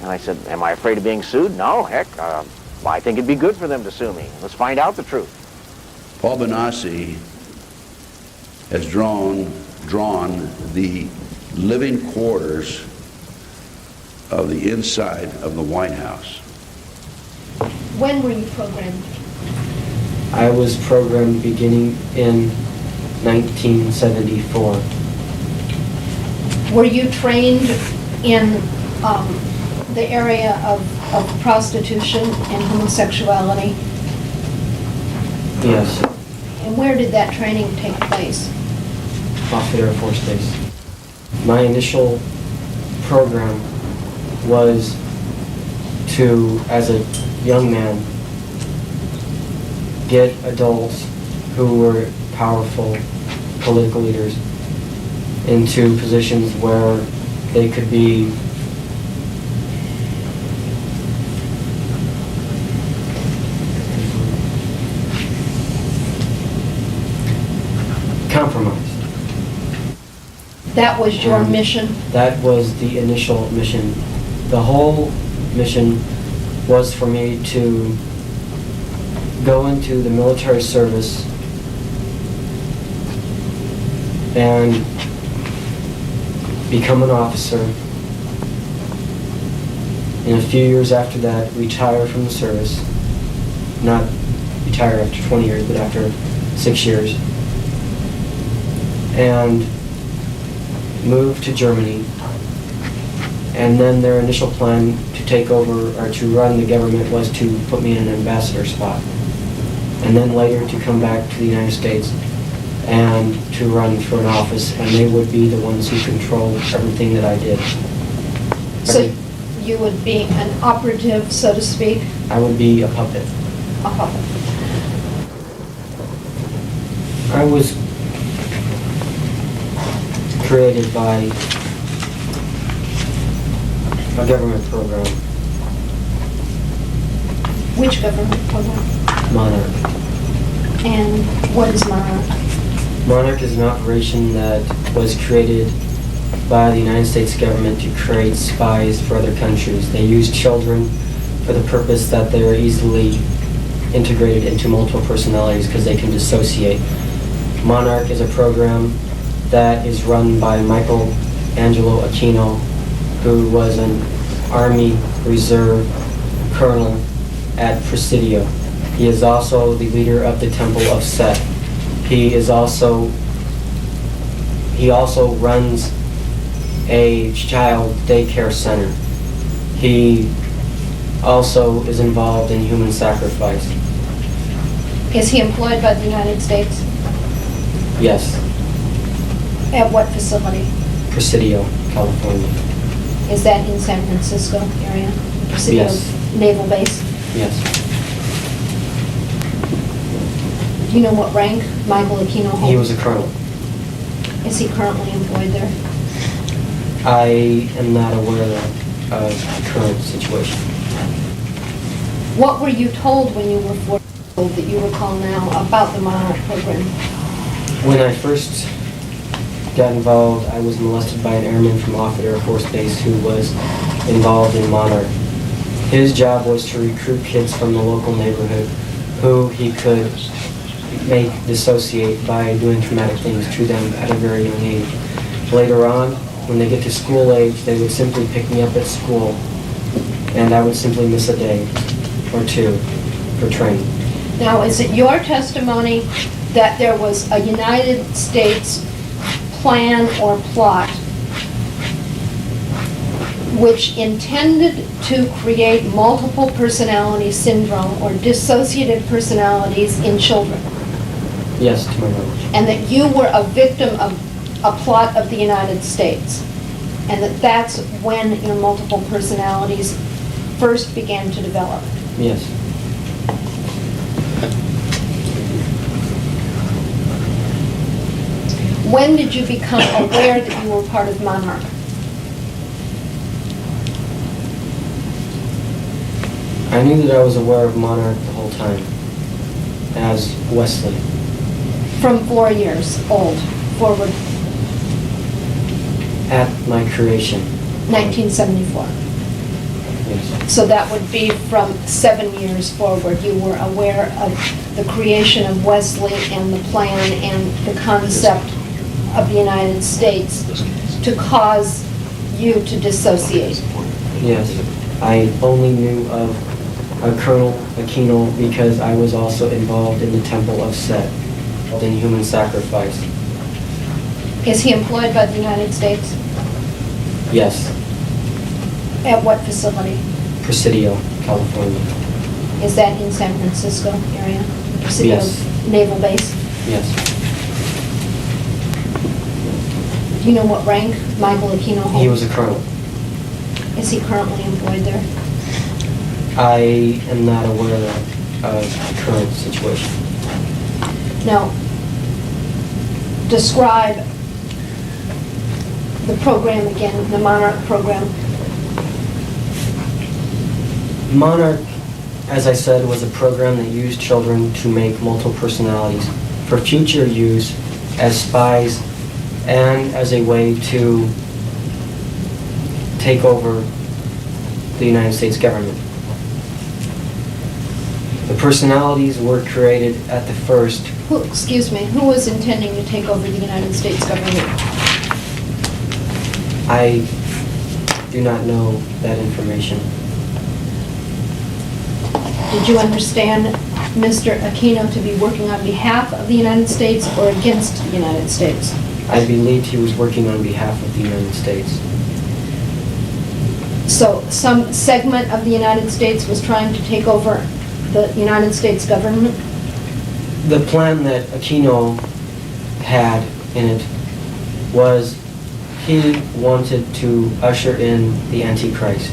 And I said, am I afraid of being sued? No, heck, I think it'd be good for them to sue me. Let's find out the truth. Paul Benassi has drawn the living quarters of the inside of the White House. When were you programmed? I was programmed beginning in 1974. Were you trained in the area of prostitution and homosexuality? Yes. And where did that training take place? Off Air Force Base. My initial program was to, as a young man, get adults who were powerful political leaders into positions where they could be compromised. That was your mission? That was the initial mission. The whole mission was for me to go into the military service and become an officer. And a few years after that, retire from the service. Not retire after 20 years, but after 6 years. And move to Germany. And then their initial plan to take over or to run the government was to put me in an ambassador spot. And then later to come back to the United States and to run for an office, and they would be the ones who controlled everything that I did. So you would be an operative, so to speak? I would be a puppet. A puppet. I was created by a government program. Which government program? Monarch. And what is Monarch? Monarch is an operation that was created by the United States government to create spies for other countries. They use children for the purpose that they are easily integrated into multiple personalities because they can dissociate. Monarch is a program that is run by Michael Angelo Aquino, who was an Army Reserve colonel at Presidio. He is also the leader of the Temple of Set. He is also he also runs a child daycare center. He also is involved in human sacrifice. Is he employed by the United States? Yes, At what facility? Presidio, California. Is that in San Francisco area? Presidio Yes. Naval Base? Yes. Do you know what rank Michael Aquino holds? He was a colonel. Is he currently employed there? I am not aware of the current situation. What were you told when you were 4 years old that you recall now about the Monarch program? When I first got involved, I was molested by an airman from Offutt Air Force Base who was involved in Monarch. His job was to recruit kids from the local neighborhood who he could make dissociate by doing traumatic things to them at a very young age. Later on, when they get to school age, they would simply pick me up at school, and I would simply miss a day or two for training. Now, is it your testimony that there was a United States plan or plot which intended to create multiple personality syndrome or dissociative personalities in children? Yes, to my knowledge. And that you were a victim of a plot of the United States? And that that's when your multiple personalities first began to develop? Yes. When did you become aware that you were part of Monarch? I knew that I was aware of Monarch the whole time, as Wesley. From 4 years old forward, At my creation. 1974. Yes. So that would be from 7 years forward. You were aware of the creation of Wesley and the plan and the concept of the United States to cause you to dissociate. Yes. I only knew of Colonel Aquino because I was also involved in the Temple of Set, in human sacrifice. Is he employed by the United States? Yes. At what facility? Presidio, California. Is that in San Francisco area? Presidio Yes. Naval Base? Yes. Do you know what rank Michael Aquino holds? He was a colonel. Is he currently employed there? I am not aware of the current situation. Now, describe the program again, the Monarch program. Monarch, as I said, was a program that used children to make multiple personalities for future use as spies and as a way to take over the United States government. The personalities were created at the first. Who was intending to take over the United States government? I do not know that information. Did you understand Mr. Aquino to be working on behalf of the United States or against the United States? I believed he was working on behalf of the United States. So some segment of the United States was trying to take over the United States government? The plan that Aquino had in it was he wanted to usher in the Antichrist,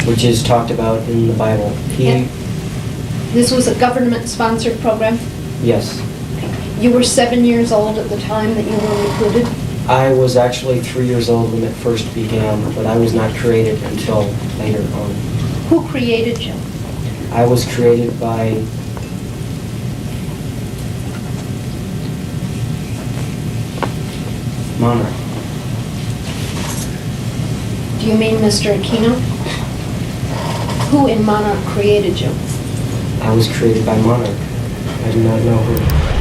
which is talked about in the Bible. This was a government-sponsored program? Yes. You were 7 years old at the time that you were recruited? I was actually 3 years old when it first began, but I was not created until later on. Who created you? I was created by Monarch. Do you mean Mr. Aquino? Who in Monarch created you? I was created by Monarch. I do not know who.